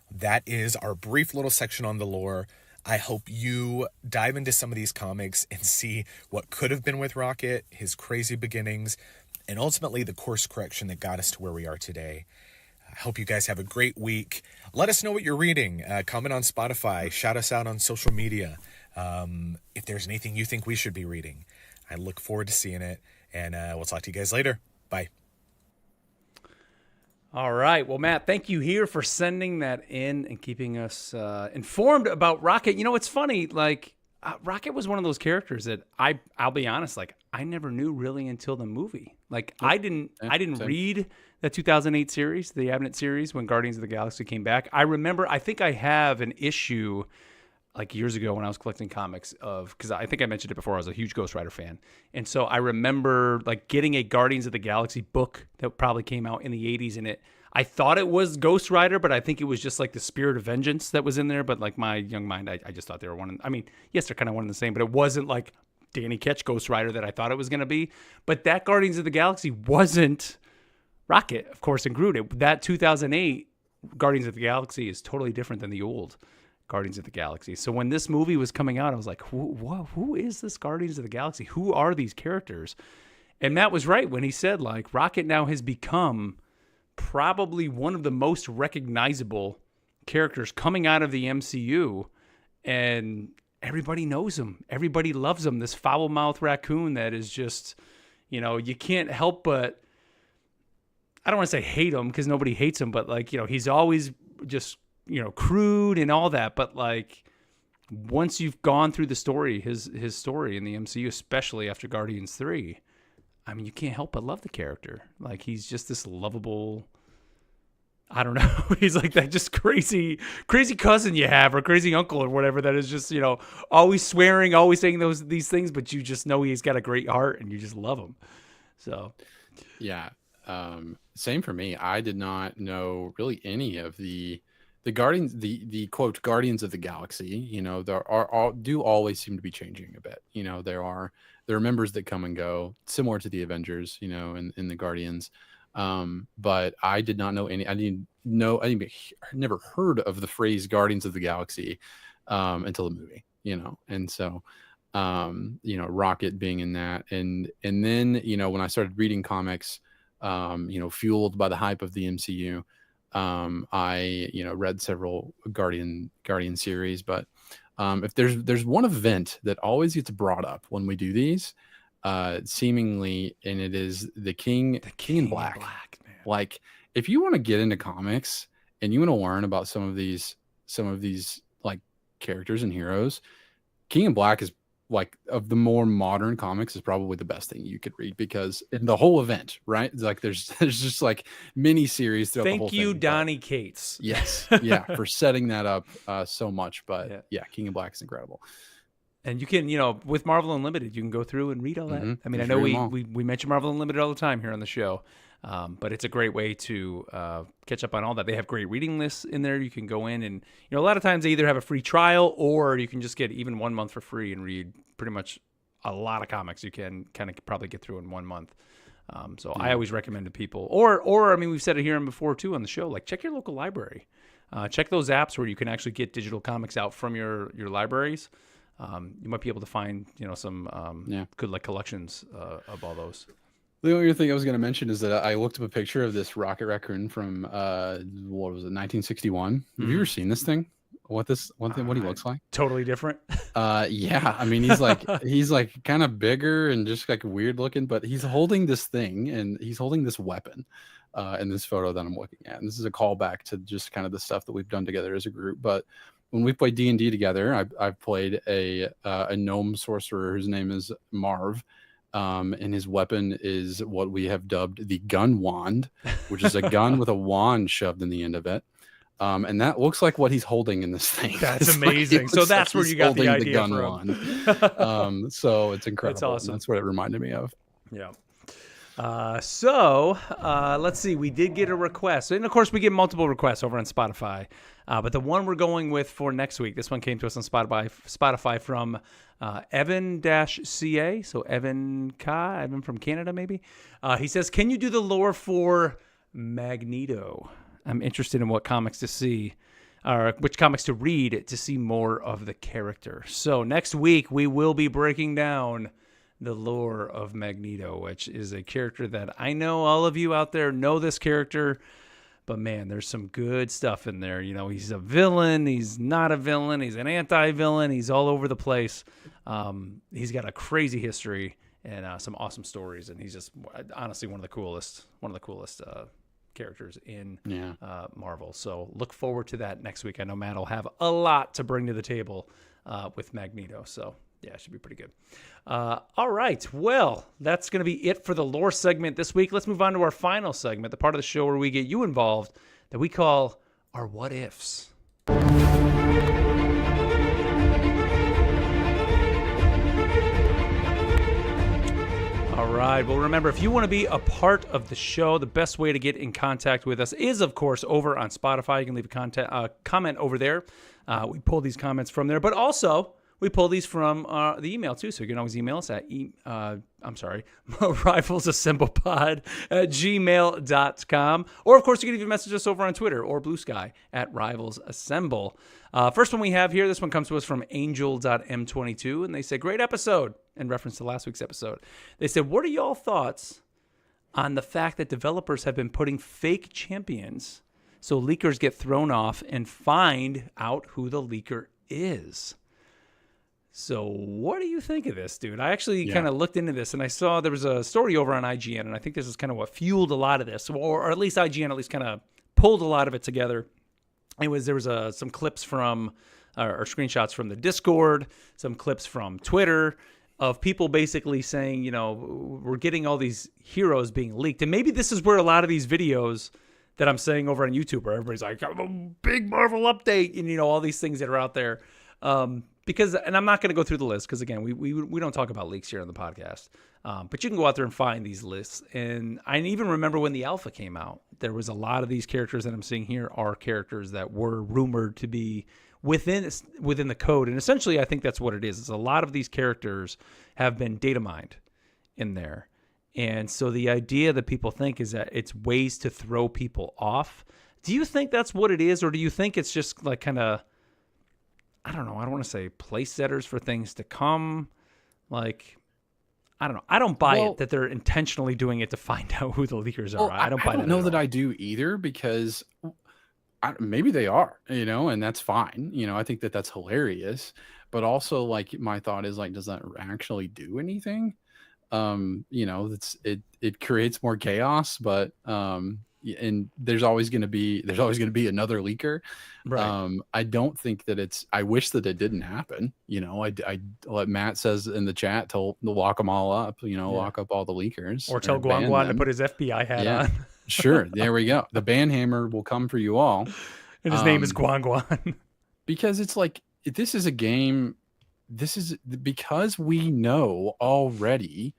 S4: That is our brief little section on the lore. I hope you dive into some of these comics and see what could have been with Rocket, his crazy beginnings, and ultimately the course correction that got us to where we are today. I hope you guys have a great week. Let us know what you're reading. Comment on Spotify. Shout us out on social media. If there's anything you think we should be reading. I look forward to seeing it. And we'll talk to you guys later. Bye.
S2: All right. Well, Matt, thank you here for sending that in and keeping us informed about Rocket. You know, it's funny. Like, Rocket was one of those characters that I'll be honest, like, I never knew really until the movie. Like, I didn't read the 2008 series, the Abnett series, when Guardians of the Galaxy came back. I remember, I think I have an issue like years ago when I was collecting comics because I think I mentioned it before, I was a huge Ghost Rider fan. And so I remember like getting a Guardians of the Galaxy book that probably came out in the 80s, and I thought it was Ghost Rider, but I think it was just like the Spirit of Vengeance that was in there. But like my young mind, I just thought they were one. I mean, yes, they're kind of one and the same, but it wasn't like Danny Ketch Ghost Rider that I thought it was going to be. But that Guardians of the Galaxy wasn't Rocket, of course, and Groot. That 2008 Guardians of the Galaxy is totally different than the old Guardians of the Galaxy. So when this movie was coming out, I was like, who is this Guardians of the Galaxy? Who are these characters? And Matt was right when he said, like, Rocket now has become probably one of the most recognizable characters coming out of the MCU. And everybody knows him. Everybody loves him. This foul-mouthed raccoon that is just, you know, you can't help but, I don't want to say hate him because nobody hates him, but like, you know, he's always just, you know, crude and all that, but like once you've gone through the story, his story in the MCU, especially after Guardians 3, I mean, you can't help but love the character. Like, he's just this lovable, I don't know, he's like that just crazy cousin you have, or crazy uncle or whatever, that is just, you know, always swearing, always saying these things, but you just know he's got a great heart and you just love him. So
S1: yeah, same for me. I did not know really any of the Guardians, the quote Guardians of the Galaxy. You know, there do always seem to be changing a bit. You know, there are members that come and go, similar to the Avengers. You know, in the Guardians. But I did not know any. I never heard of the phrase Guardians of the Galaxy until the movie. You know, and so you know, Rocket being in that, and then, you know, when I started reading comics, you know, fueled by the hype of the MCU. I, you know, read several Guardian series, but if there's one event that always gets brought up when we do these, seemingly, and it is the King in Black.
S2: Man.
S1: Like, if you want to get into comics and you want to learn about some of these like characters and heroes, King in Black is, like, of the more modern comics, is probably the best thing you could read, because in the whole event, right? Like, there's just like mini series throughout the whole thing.
S2: Thank you, Donny Cates.
S1: Yes, yeah, for setting that up so much. But yeah, King in Black is incredible.
S2: And you can, you know, with Marvel Unlimited, you can go through and read all that. I mean, I know we mention Marvel Unlimited all the time here on the show, but it's a great way to catch up on all that. They have great reading lists in there. You can go in and, you know, a lot of times they either have a free trial, or you can just get even 1 month for free and read pretty much a lot of comics. You can kind of probably get through in 1 month. So I always recommend to people, or I mean, we've said it here and before too on the show, like, check your local library. Check those apps where you can actually get digital comics out from your libraries. You might be able to find, you know, some good like collections of all those.
S1: The only thing I was going to mention is that I looked up a picture of this Rocket Raccoon from what was it, 1961. Have you ever seen this thing? What he looks like?
S2: Totally different.
S1: Yeah, I mean, he's like kind of bigger and just like weird looking, but he's holding this thing, and he's holding this weapon in this photo that I'm looking at. And this is a callback to just kind of the stuff that we've done together as a group. But when we played D&D together, I've played a gnome sorcerer whose name is Marv. And his weapon is what we have dubbed the gun wand, which is a gun with a wand shoved in the end of it. And that looks like what he's holding in this thing.
S2: That's amazing. So that's where you got the idea
S1: gun
S2: from.
S1: Wand. So it's incredible.
S2: That's awesome.
S1: That's what it reminded me of.
S2: Yeah. So let's see. We did get a request. And, of course, we get multiple requests over on Spotify. But the one we're going with for next week, this one came to us on Spotify from Evan-CA. So Evan from Canada, maybe. He says, can you do the lore for Magneto? I'm interested in what comics to see, or which comics to read to see more of the character. So next week, we will be breaking down the lore of Magneto, which is a character that I know all of you out there know this character, but man, there's some good stuff in there. You know, he's a villain, he's not a villain, he's an anti-villain, he's all over the place. He's got a crazy history and some awesome stories, and he's just honestly one of the coolest characters in Marvel. So look forward to that next week. I know Matt will have a lot to bring to the table with Magneto. So yeah, it should be pretty good. All right. Well, that's going to be it for the lore segment this week. Let's move on to our final segment, the part of the show where we get you involved that we call our what ifs. All right. Well, remember, if you want to be a part of the show, the best way to get in contact with us is, of course, over on Spotify. You can leave a comment over there. We pull these comments from there, but also we pull these from the email too. So you can always email us at rivalsassemblepod@gmail.com. Or, of course, you can even message us over on Twitter or Blue Sky at rivalsassemble. First one we have here, this one comes to us from angel.m22, and they say, great episode, in reference to last week's episode. They said, what are y'all thoughts on the fact that developers have been putting fake champions so leakers get thrown off and find out who the leaker is? So what do you think of this, dude? I actually kind of looked into this, and I saw there was a story over on IGN, and I think this is kind of what fueled a lot of this, or at least IGN at least kind of pulled a lot of it together. There was some clips from, or screenshots from the Discord, some clips from Twitter of people basically saying, you know, we're getting all these heroes being leaked. And maybe this is where a lot of these videos that I'm saying over on YouTube, where everybody's like, a big Marvel update, and, you know, all these things that are out there. Because, and I'm not going to go through the list because, again, we don't talk about leaks here on the podcast. But you can go out there and find these lists. And I even remember when the alpha came out, there was a lot of these characters that I'm seeing here are characters that were rumored to be within the code. And essentially, I think that's what it is. It's a lot of these characters have been data mined in there. And so the idea that people think is that it's ways to throw people off. Do you think that's what it is? Or do you think it's just like kind of, I don't know, I don't want to say place setters for things to come. Like, I don't know. I don't buy it that they're intentionally doing it to find out who the leakers are. I don't buy that. I don't
S1: know that I do either, because maybe they are, you know, and that's fine. You know, I think that that's hilarious. But also, like, my thought is, like, does that actually do anything? You know, it creates more chaos, but and there's always going to be another leaker.
S2: Right.
S1: I don't think that I wish that it didn't happen. You know, I what Matt says in the chat, to lock them all up, you know, lock up all the leakers,
S2: or tell Guan to put his FBI hat on.
S1: Sure. There we go. The banhammer will come for you all.
S2: And his name is Guan.
S1: Because it's like, this is a game. This is because we know already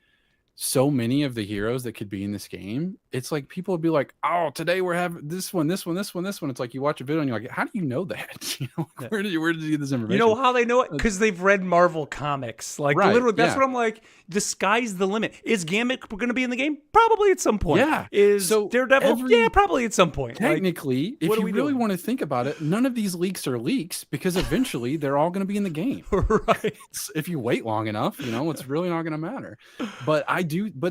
S1: so many of the heroes that could be in this game. It's like people would be like, oh, today we're having this one. It's like you watch a video and you're like, how do you know that? You know, where did you get this information?
S2: You know how they know it? Because they've read Marvel comics. Like, literally, that's what I'm like. The sky's the limit. Is Gambit going to be in the game? Probably at some point.
S1: Yeah.
S2: Is Daredevil? Yeah, probably at some point.
S1: Technically, like, if you really want to think about it, none of these leaks are leaks, because eventually they're all going to be in the game.
S2: Right.
S1: If you wait long enough, you know, it's really not going to matter. But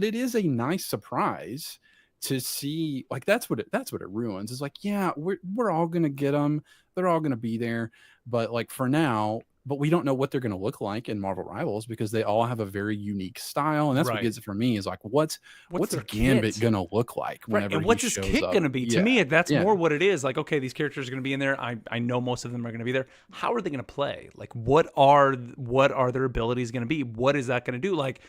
S1: it is a nice surprise to see, like, that's what it ruins. It's like, yeah, we're all going to get them. They're all going to be there. But like, for now, but we don't know what they're going to look like in Marvel Rivals, because they all have a very unique style. And that's what gets it for me, is like, what's Gambit going to look like whenever
S2: and what's
S1: he
S2: his
S1: shows
S2: kit
S1: up?
S2: going to be? To me, that's more what it is. Like, okay, these characters are going to be in there. I know most of them are going to be there. How are they going to play? Like, what are their abilities going to be? What is that going to do? Like,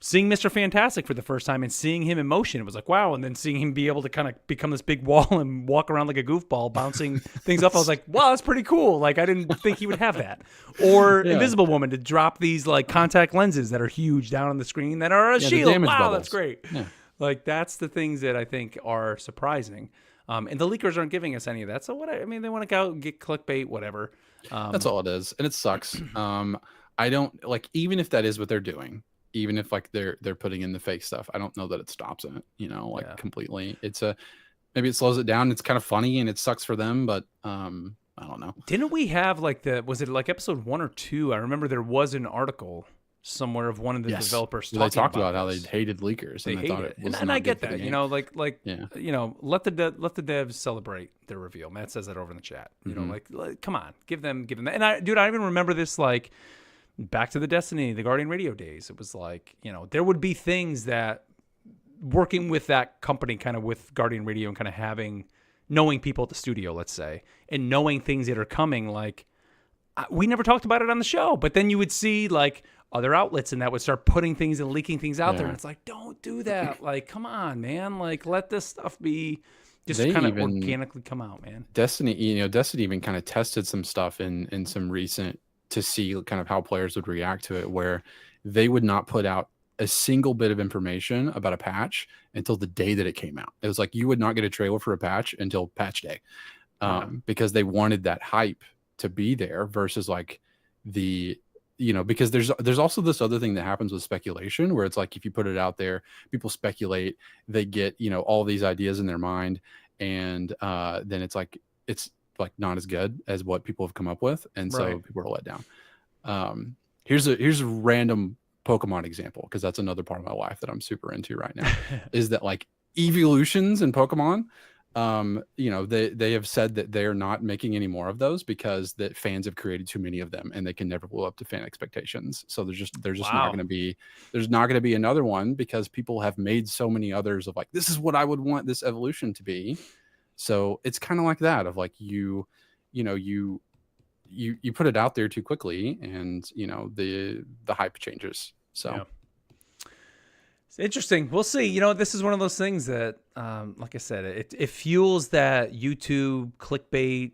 S2: seeing Mr. Fantastic for the first time and seeing him in motion, it was like, wow. And then seeing him be able to kind of become this big wall and walk around like a goofball, bouncing things up, I was like, wow, that's pretty cool. Like, I didn't think he would have that. Or Invisible Woman to drop these like contact lenses that are huge down on the screen that are a shield. Wow, bubbles. That's great. Yeah. Like, that's the things that I think are surprising. And the leakers aren't giving us any of that. So they want to go get clickbait, whatever.
S1: That's all it is. And it sucks. I don't like, even if that is what they're doing, even if like they're putting in the fake stuff, I don't know that it stops it, you know, like completely. Maybe it slows it down. It's kind of funny and it sucks for them, but I don't know.
S2: Didn't we have like was it like episode 1 or 2? I remember there was an article somewhere of one of the
S1: Yes.
S2: developers
S1: Well, they
S2: talking
S1: talked about how they
S2: this.
S1: hated leakers.
S2: They
S1: And
S2: hate
S1: thought
S2: it,
S1: was
S2: and
S1: not
S2: I
S1: good
S2: get
S1: for the
S2: that.
S1: game. Yeah.
S2: Let the devs celebrate their reveal. Matt says that over in the chat. You know, like come on, give them that. And I even remember this like back to the Destiny, the Guardian Radio days. It was like, you know, there would be things that working with that company, kind of with Guardian Radio, and kind of knowing people at the studio, let's say, and knowing things that are coming, like. We never talked about it on the show, but then you would see like other outlets and that would start putting things and leaking things out there. And it's like, don't do that. Like, come on, man. Like, let this stuff be just kind of organically come out, man.
S1: Destiny even kind of tested some stuff in some recent to see kind of how players would react to it, where they would not put out a single bit of information about a patch until the day that it came out. It was like, you would not get a trailer for a patch until patch day, because they wanted that hype to be there versus like because there's also this other thing that happens with speculation where it's like if you put it out there, people speculate, they get all these ideas in their mind, and then it's like not as good as what people have come up with, and so people are let down. Here's a random Pokemon example, because that's another part of my life that I'm super into right now. Is that like evolutions in Pokemon? They have said that they are not making any more of those because that fans have created too many of them and they can never live up to fan expectations. So there's just not going to be another one because people have made so many others of like, this is what I would want this evolution to be. So it's kind of like that of like you put it out there too quickly, and the hype changes. So. Yeah.
S2: Interesting. We'll see. This is one of those things that, like I said, it fuels that YouTube clickbait,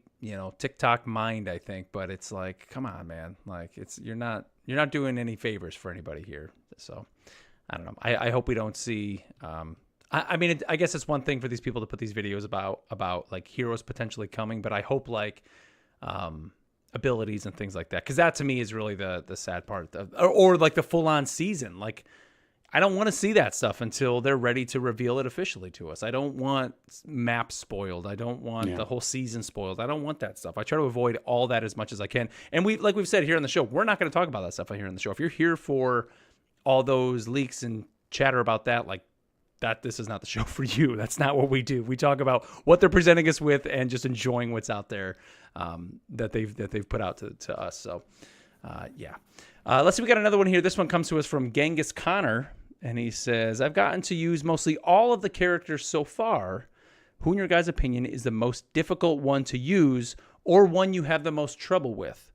S2: TikTok mind, I think. But it's like, come on, man. Like you're not doing any favors for anybody here. So I don't know. I hope we don't see. I guess it's one thing for these people to put these videos about like heroes potentially coming, but I hope like abilities and things like that, because that to me is really the sad part or like the full on season. Like, I don't want to see that stuff until they're ready to reveal it officially to us. I don't want maps spoiled. I don't want the whole season spoiled. I don't want that stuff. I try to avoid all that as much as I can. And we've said here on the show, we're not going to talk about that stuff here on the show. If you're here for all those leaks and chatter about that, like that, this is not the show for you. That's not what we do. We talk about what they're presenting us with and just enjoying what's out there that they've put out to us. So, let's see. We got another one here. This one comes to us from Genghis Connor. And he says, I've gotten to use mostly all of the characters so far. Who, in your guys' opinion, is the most difficult one to use or one you have the most trouble with?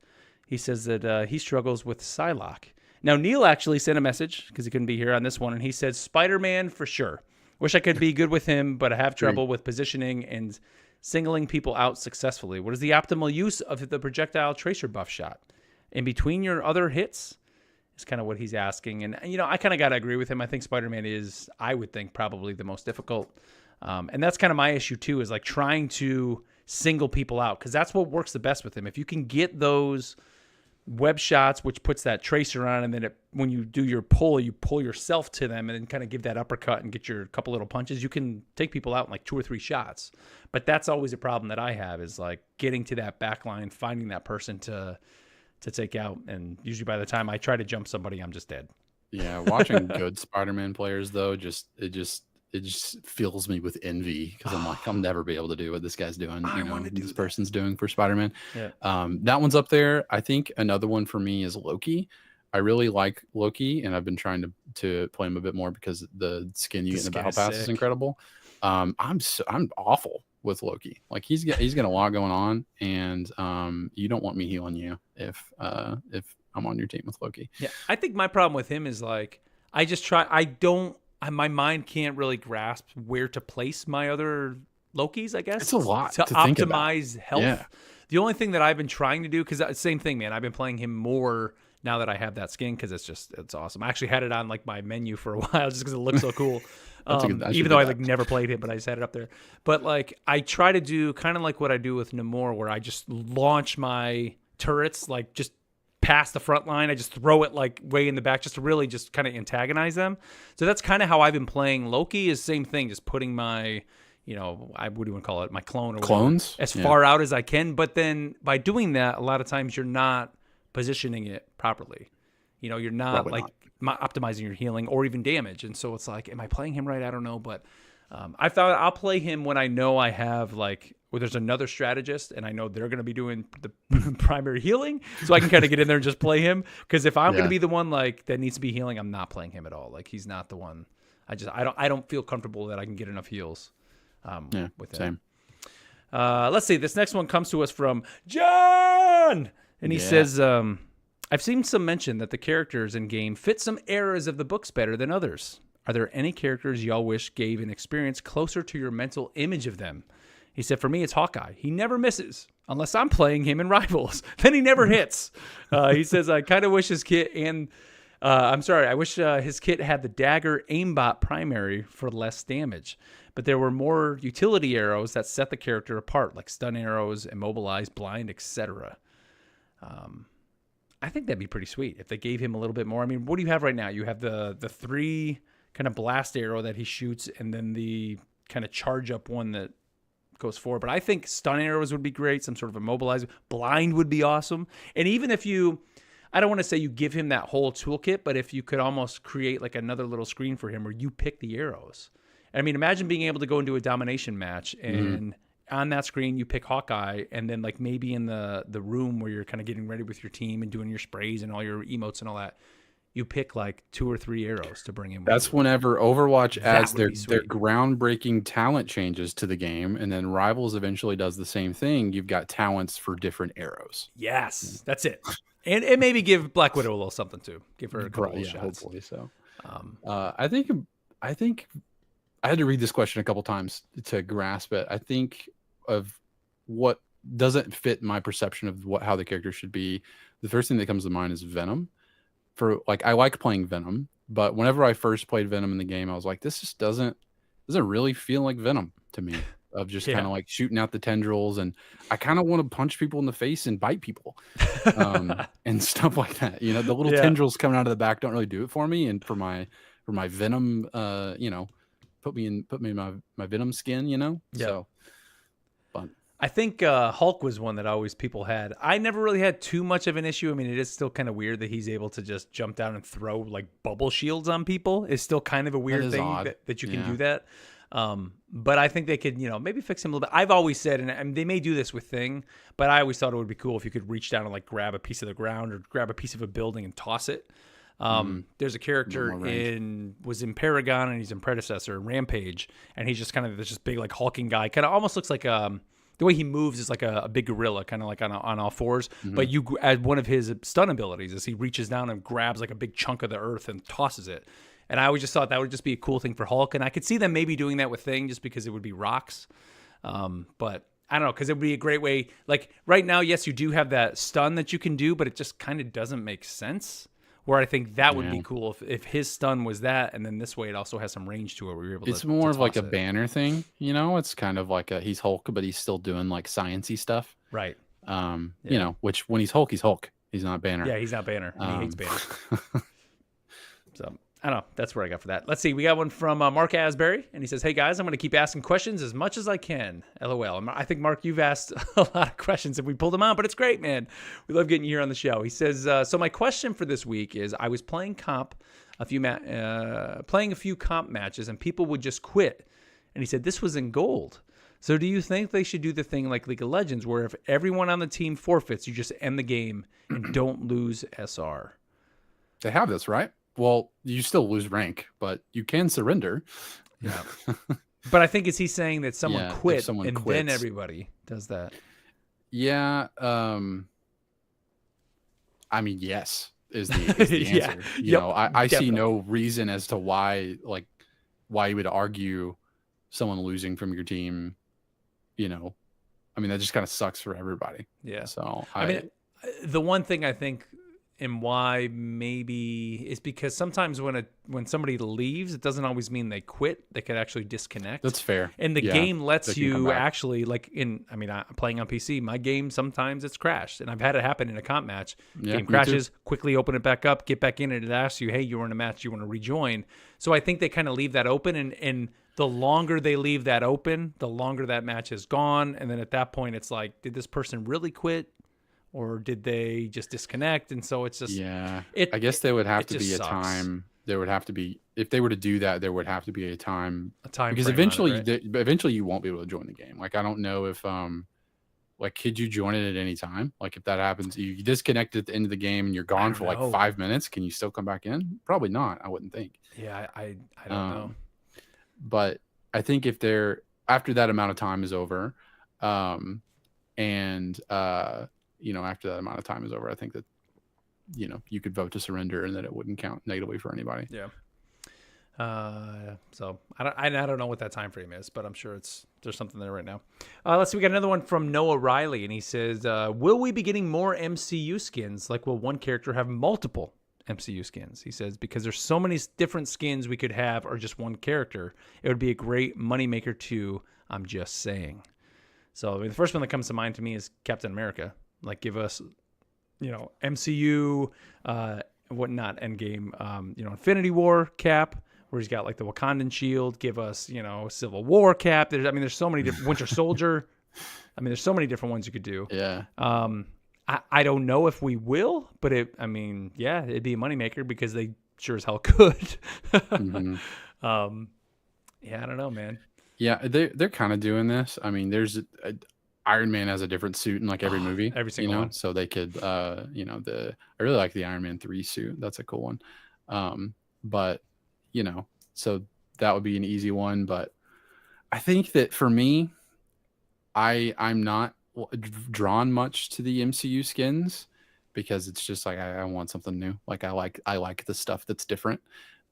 S2: He says that he struggles with Psylocke. Now, Neil actually sent a message because he couldn't be here on this one. And he said, Spider-Man for sure. Wish I could be good with him, but I have trouble with positioning and singling people out successfully. What is the optimal use of the projectile tracer buff shot? In between your other hits? Is kind of what he's asking. And, I kind of got to agree with him. I think Spider-Man is, I would think, probably the most difficult. And that's kind of my issue, too, is like trying to single people out, because that's what works the best with him. If you can get those web shots, which puts that tracer on, and then when you do your pull, you pull yourself to them and then kind of give that uppercut and get your couple little punches, you can take people out in like 2 or 3 shots. But that's always a problem that I have, is like getting to that back line, finding that person to take out, and usually by the time I try to jump somebody, I'm just dead.
S1: Yeah, watching good Spider-Man players though, it just fills me with envy, because I'm like, I'll never be able to do what this guy's doing. This person's doing for Spider-Man. Yeah. That one's up there. I think another one for me is Loki. I really like Loki, and I've been trying to play him a bit more because the skin you get in the battle pass is incredible. I'm awful with Loki. Like he's got a lot going on, and you don't want me healing you if I'm on your team with Loki.
S2: Yeah, I think my problem with him is like my mind can't really grasp where to place my other Lokis, I guess.
S1: It's a lot
S2: to
S1: think
S2: optimize
S1: about.
S2: health.
S1: Yeah.
S2: The only thing that I've been trying to do, because same thing, man, I've been playing him more now that I have that skin, because it's awesome. I actually had it on like my menu for a while just because it looks so cool. Even though I like never played it, but I just had it up there. But like I try to do kind of like what I do with Namor, where I just launch my turrets like just past the front line. I just throw it like way in the back just to really just kind of antagonize them. So that's kind of how I've been playing Loki, is same thing, just putting my, what do you want to call it? My clone or
S1: clones
S2: as far out as I can. But then by doing that, a lot of times you're not positioning it properly. You know, you're not
S1: Probably
S2: like optimizing your healing or even damage. And so it's like, am I playing him right? I don't know. But I thought I'll play him when I know I have like, where there's another strategist and I know they're going to be doing the primary healing. So I can kind of get in there and just play him. Because if I'm going to be the one like that needs to be healing, I'm not playing him at all. Like he's not the one. I don't feel comfortable that I can get enough heals with him.
S1: Same.
S2: Let's see. This next one comes to us from John. And he says, I've seen some mention that the characters in game fit some eras of the books better than others. Are there any characters y'all wish gave an experience closer to your mental image of them? He said, for me, it's Hawkeye. He never misses unless I'm playing him in Rivals. Then he never hits. He says, I kind of wish his kit and I wish his kit had the dagger aimbot primary for less damage. But there were more utility arrows that set the character apart, like stun arrows, immobilize, blind, etc. I think that'd be pretty sweet if they gave him a little bit more. I mean, what do you have right now? You have the 3 kind of blast arrow that he shoots, and then the kind of charge up one that goes forward. But I think stun arrows would be great. Some sort of immobilize. Blind would be awesome. And even if I don't want to say you give him that whole toolkit, but if you could almost create like another little screen for him where you pick the arrows. I mean, imagine being able to go into a domination match and on that screen you pick Hawkeye, and then like maybe in the room where you're kind of getting ready with your team and doing your sprays and all your emotes and all that, you pick like 2 or 3 arrows to bring in.
S1: That's whenever Overwatch adds their groundbreaking talent changes to the game, and then Rivals eventually does the same thing. You've got talents for different arrows.
S2: Yes, that's it. And maybe give Black Widow a little something too. Give her a couple of shots.
S1: Hopefully so. I think I had to read this question a couple times to grasp it. I think of what doesn't fit my perception of how the character should be. The first thing that comes to mind is Venom. I like playing Venom, but whenever I first played Venom in the game, I was like, this just doesn't really feel like Venom to me. Of just kind of like shooting out the tendrils, and I kind of want to punch people in the face and bite people, and stuff like that. You know, the little tendrils coming out of the back don't really do it for me. And for my Venom, put me in my Venom skin. You know, so fun.
S2: I think Hulk was one that always people had. I never really had too much of an issue. I mean, it is still kind of weird that he's able to just jump down and throw like bubble shields on people. It's still kind of a weird thing that you can do that. But I think they could, maybe fix him a little bit. I've always said, and they may do this with Thing, but I always thought it would be cool if you could reach down and like grab a piece of the ground or grab a piece of a building and toss it. There's a character was in Paragon, and he's in Predecessor, Rampage, and he's just kind of this big like hulking guy. Kind of almost looks like the way he moves is like a big gorilla, kind of like on all fours. But you add one of his stun abilities as he reaches down and grabs like a big chunk of the earth and tosses it. And I always just thought that would just be a cool thing for Hulk. And I could see them maybe doing that with Thing just because it would be rocks. But I don't know, because it would be a great way. Like right now, yes, you do have that stun that you can do, but it just kind of doesn't make sense. Where I think that would be cool if his stun was that, and then this way it also has some range to it where you're able to.
S1: It's more of like a banner thing, It's kind of like he's Hulk, but he's still doing like sciencey stuff,
S2: right?
S1: Which when he's Hulk, he's Hulk. He's not Banner.
S2: Yeah, he's not Banner. He hates Banner. So I don't know. That's what I got for that. Let's see. We got one from Mark Asbury, and he says, "Hey guys, I'm going to keep asking questions as much as I can." LOL. I think Mark, you've asked a lot of questions, and we pulled them out, but it's great, man. We love getting you here on the show. He says, "So my question for this week is: I was playing playing a few comp matches, and people would just quit." And he said, "This was in gold. So do you think they should do the thing like League of Legends, where if everyone on the team forfeits, you just end the game and don't lose SR?"
S1: They have this, right? Well, you still lose rank, but you can surrender.
S2: Yeah. But I think he's saying that someone quit and quits, then everybody does that.
S1: Yeah. I mean, yes, is the answer. I see no reason as to why you would argue someone losing from your team, I mean, that just kind of sucks for everybody.
S2: Yeah.
S1: So
S2: I mean, the one thing I think and why maybe is because sometimes when somebody leaves, it doesn't always mean they quit. They could actually disconnect.
S1: That's fair.
S2: And the game lets you actually I'm playing on PC. My game, sometimes it's crashed, and I've had it happen in a comp match. Game crashes, quickly open it back up, get back in, and it asks you, hey, you were in a match, you want to rejoin. So I think they kind of leave that open, and the longer they leave that open, the longer that match is gone. And then at that point, it's like, did this person really quit? or did they just disconnect? And so it's just
S1: Yeah,
S2: it.
S1: I guess there would have
S2: it
S1: to
S2: just
S1: be a
S2: sucks.
S1: time. There would have to be, if they were to do that, there would have to be a time
S2: A time
S1: because
S2: frame on it,
S1: eventually,
S2: right?
S1: eventually you won't be able to join the game. Like I don't know if like could you join it at any time? Like if that happens, you disconnect at the end of the game and you're gone for like
S2: know.
S1: 5 minutes, can you still come back in? Probably not. I wouldn't think.
S2: Yeah, I don't know.
S1: But I think if they're after that amount of time is over, and you know, after that amount of time is over, I think that you know you could vote to surrender and that it wouldn't count negatively for anybody.
S2: Yeah. So I don't know what that time frame is, but I'm sure there's something there right now. Let's see, we got another one from Noah Riley, and he says, "Will we be getting more MCU skins? Like, will one character have multiple MCU skins?" He says, "Because there's so many different skins we could have, or just one character. It would be a great moneymaker too. I'm just saying." So I mean, the first one that comes to mind to me is Captain America. Like, give us, you know, MCU, what not Endgame, you know, Infinity War Cap, where he's got like the Wakandan shield. Give us, you know, Civil War Cap. There's so many different Winter Soldier. I mean, there's so many different ones you could do.
S1: Yeah.
S2: I don't know if we will, but yeah, it'd be a moneymaker because they sure as hell could.
S1: Mm-hmm.
S2: Yeah, I don't know, man.
S1: Yeah, they're kind of doing this. I mean, there's Iron Man has a different suit in like every movie,
S2: every single one.
S1: So they could, you know, I really like the Iron Man 3 suit. That's a cool one. But you know, so that would be an easy one. But I think that for me, I'm not drawn much to the MCU skins because it's just like I want something new. Like I like the stuff that's different.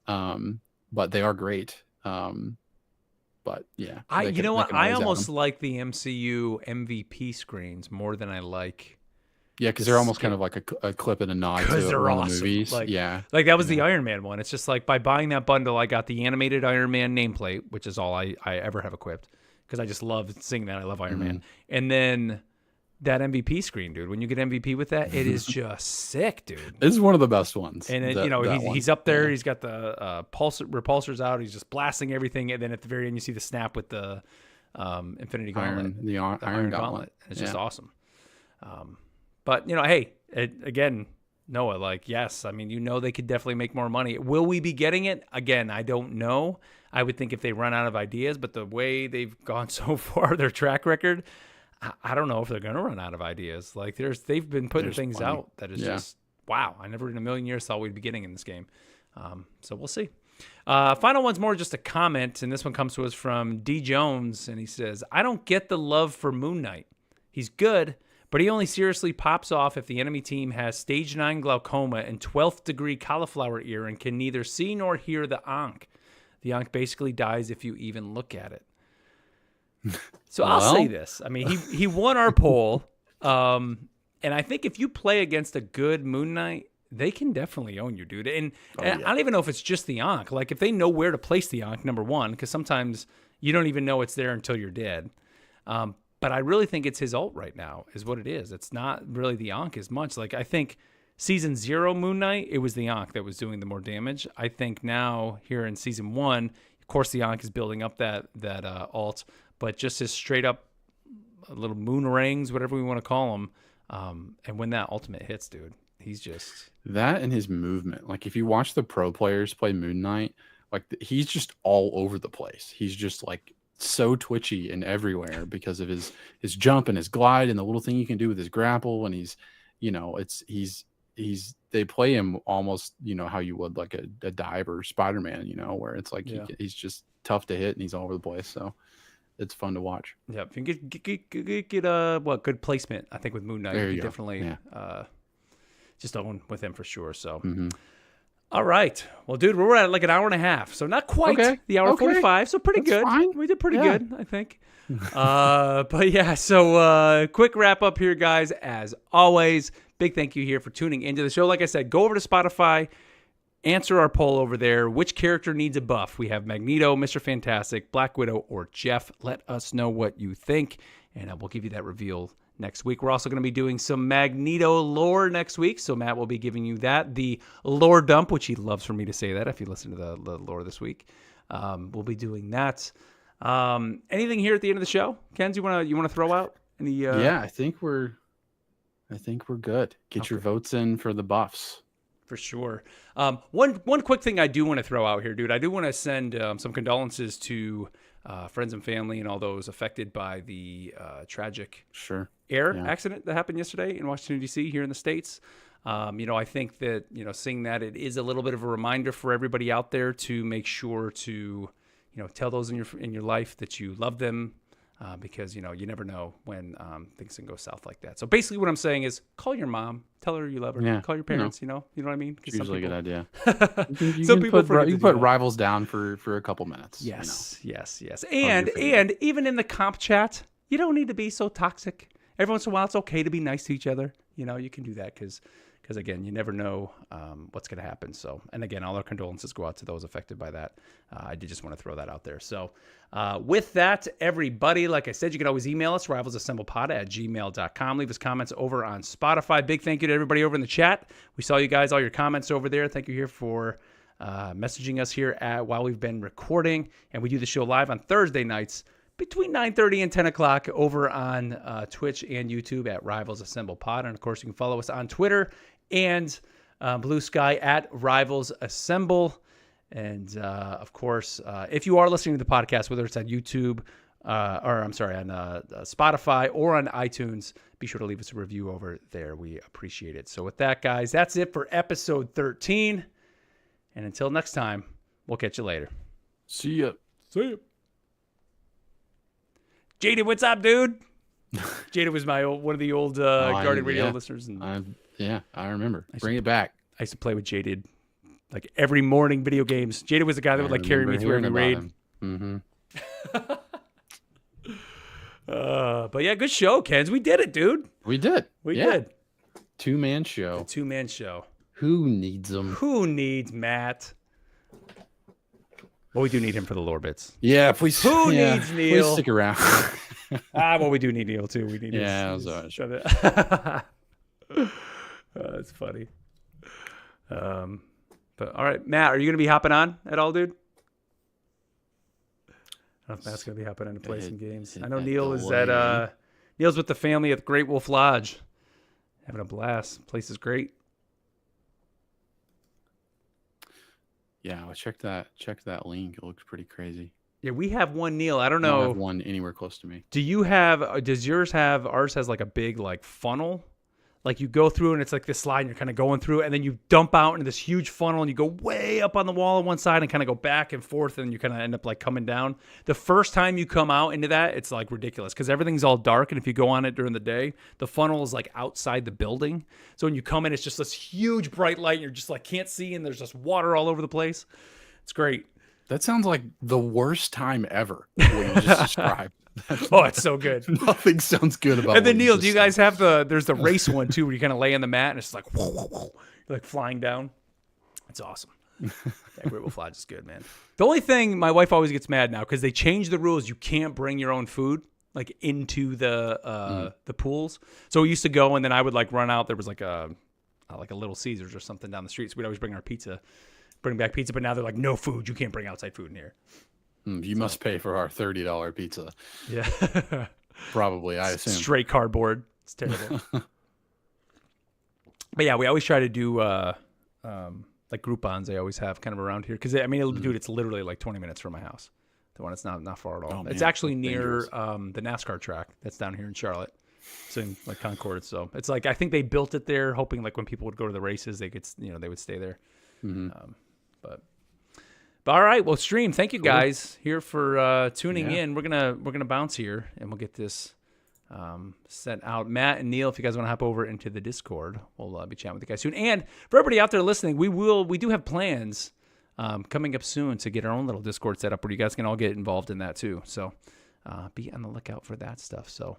S1: But they are great. But yeah,
S2: you know what? I almost like the MCU MVP screens more than I like.
S1: Yeah, because they're almost kind of like a clip and a nod to
S2: they're
S1: all the
S2: awesome.
S1: movies.
S2: Like,
S1: yeah,
S2: like that was the Iron Man one. It's just like by buying that bundle, I got the animated Iron Man nameplate, which is all I ever have equipped because I just love seeing that. I love Iron Man, and then that MVP screen, dude. When you get MVP with that, it is just sick, dude.
S1: This is one of the best ones.
S2: And it, you know, he's up there. He's got the repulsors out. He's just blasting everything, and then at the very end, you see the snap with the Infinity Gauntlet,
S1: the Iron Gauntlet.
S2: It's just awesome. But you know, hey, again, Noah, like, yes, I mean, you know, they could definitely make more money. Will we be getting it? Again, I don't know. I would think if they run out of ideas, but the way they've gone so far, their track record, I don't know if they're going to run out of ideas. Like they've been putting things out that is just, wow. I never in a million years thought we'd be getting in this game. So we'll see. Final one's more just a comment. And this one comes to us from D Jones. And he says, "I don't get the love for Moon Knight. He's good, but he only seriously pops off if the enemy team has stage 9 glaucoma and 12th degree cauliflower ear and can neither see nor hear the Ankh. The Ankh basically dies if you even look at it." So I'll say this. I mean, he won our poll. And I think if you play against a good Moon Knight, they can definitely own you, dude. And I don't even know if it's just the Ankh. Like, if they know where to place the Ankh, number one, because sometimes you don't even know it's there until you're dead. But I really think it's his ult right now is what it is. It's not really the Ankh as much. Like, I think Season 0 Moon Knight, it was the Ankh that was doing the more damage. I think now, here in Season 1, of course, the Ankh is building up that ult, but just his straight up little moon rings, whatever we want to call them. And when that ultimate hits, dude, he's just
S1: that and his movement. Like if you watch the pro players play Moon Knight, like he's just all over the place. He's just like so twitchy and everywhere because of his jump and his glide and the little thing you can do with his grapple. And he's, you know, they play him almost, you know, how you would like a diver Spider-Man, you know, where it's like he's just tough to hit and he's all over the place. So it's fun to watch.
S2: Yeah, if you get good placement, I think with Moon Knight, you definitely just own with him for sure. So, all right, well, dude, we're at like an hour and a half, so not quite the hour 45, so pretty good. Fine. We did pretty good, I think. But yeah, so quick wrap up here, guys. As always, big thank you here for tuning into the show. Like I said, go over to Spotify. Answer our poll over there. Which character needs a buff? We have Magneto, Mr. Fantastic, Black Widow, or Jeff. Let us know what you think, and we'll give you that reveal next week. We're also going to be doing some Magneto lore next week, so Matt will be giving you that. The lore dump, which he loves for me to say that if you listen to the lore this week. We'll be doing that. Anything here at the end of the show? Kenz, you want to throw out any?
S1: Yeah, I think I think we're good. Get your votes in for the Buffs.
S2: For sure. One quick thing I do want to throw out here, dude. I do want to send some condolences to friends and family and all those affected by the tragic air accident that happened yesterday in Washington, D.C. here in the States. I think that, seeing that, it is a little bit of a reminder for everybody out there to make sure to, tell those in your life that you love them. Because, you never know when things can go south like that. So basically what I'm saying is call your mom, tell her you love her, call your parents, you know what I mean?
S1: It's usually a good idea.
S2: Some people
S1: put rivals down for a couple minutes.
S2: Yes. And even in the comp chat, you don't need to be so toxic. Every once in a while, it's okay to be nice to each other. You can do that because again, you never know what's going to happen. So, and again, all our condolences go out to those affected by that. I did just want to throw that out there. So with that, everybody, like I said, you can always email us, rivalsassemblepod@gmail.com. Leave us comments over on Spotify. Big thank you to everybody over in the chat. We saw you guys, all your comments over there. Thank you here for messaging us here while we've been recording. And we do the show live on Thursday nights between 9:30 and 10 o'clock over on Twitch and YouTube at Rivals Assemble Pod. And, of course, you can follow us on Twitter and Blue Sky at Rivals Assemble. And, of course, if you are listening to the podcast, whether it's on YouTube on Spotify or on iTunes, be sure to leave us a review over there. We appreciate it. So with that, guys, that's it for episode 13. And until next time, we'll catch you later.
S1: See ya.
S2: Jaded, what's up, dude? Jaded was one of the old Guardian Radio listeners. And
S1: I remember. Bring it back.
S2: I used to play with Jaded like every morning video games. Jaded was the guy that would carry me through every raid.
S1: Mm-hmm.
S2: But yeah, good show, Kens. We did it, dude.
S1: We did.
S2: We did.
S1: Two-man show.
S2: A two-man show.
S1: Who needs them?
S2: Who needs Matt? Well, we do need him for the lore bits.
S1: Yeah, please.
S2: Who needs Neil?
S1: Please stick around.
S2: Well, we do need Neil too. We need.
S1: Shut
S2: it. That's funny. But all right, Matt, are you gonna be hopping on at all, dude? I don't know if Matt's gonna be hopping on to play some games. I know Neil is at Neil's with the family at Great Wolf Lodge, having a blast. Place is great.
S1: Yeah, well, check that link. It looks pretty crazy.
S2: Yeah, we have one, Neil. I don't
S1: I
S2: know.
S1: don't have one anywhere close to me.
S2: Does yours have, ours has like a big funnel? Like you go through and it's like this slide and you're kind of going through it and then you dump out into this huge funnel and you go way up on the wall on one side and kind of go back and forth and you kind of end up coming down. The first time you come out into that, it's ridiculous because everything's all dark. And if you go on it during the day, the funnel is outside the building. So when you come in, it's just this huge bright light and you're just can't see and there's just water all over the place. It's great.
S1: That sounds like the worst time ever. What you just described.
S2: Oh, it's so good.
S1: Nothing sounds good about it.
S2: And then Neil, do you guys have there's the race one too, where you kind of lay on the mat and it's whoa, whoa, whoa, you're flying down. It's awesome. That Great Wolf Lodge is good, man. The only thing, my wife always gets mad now because they changed the rules. You can't bring your own food into the pools. So we used to go and then I would run out. There was a Little Caesars or something down the street. So we'd always bring back pizza. But now they're no food. You can't bring outside food in here.
S1: You must pay for our $30 pizza.
S2: Yeah.
S1: Probably, I assume.
S2: Straight cardboard. It's terrible. But yeah, we always try to do Groupons they always have kind of around here. Because, dude, it's literally 20 minutes from my house. The one it's not far at all.
S1: Oh,
S2: it's actually near the NASCAR track that's down here in Charlotte. It's in Concord. So it's I think they built it there hoping when people would go to the races, they could, they would stay there.
S1: Mm-hmm.
S2: But all right, well, stream. Thank you guys here for tuning in. We're gonna bounce here and we'll get this sent out. Matt and Neil, if you guys want to hop over into the Discord, we'll be chatting with you guys soon. And for everybody out there listening, we do have plans coming up soon to get our own little Discord set up where you guys can all get involved in that too. So be on the lookout for that stuff. So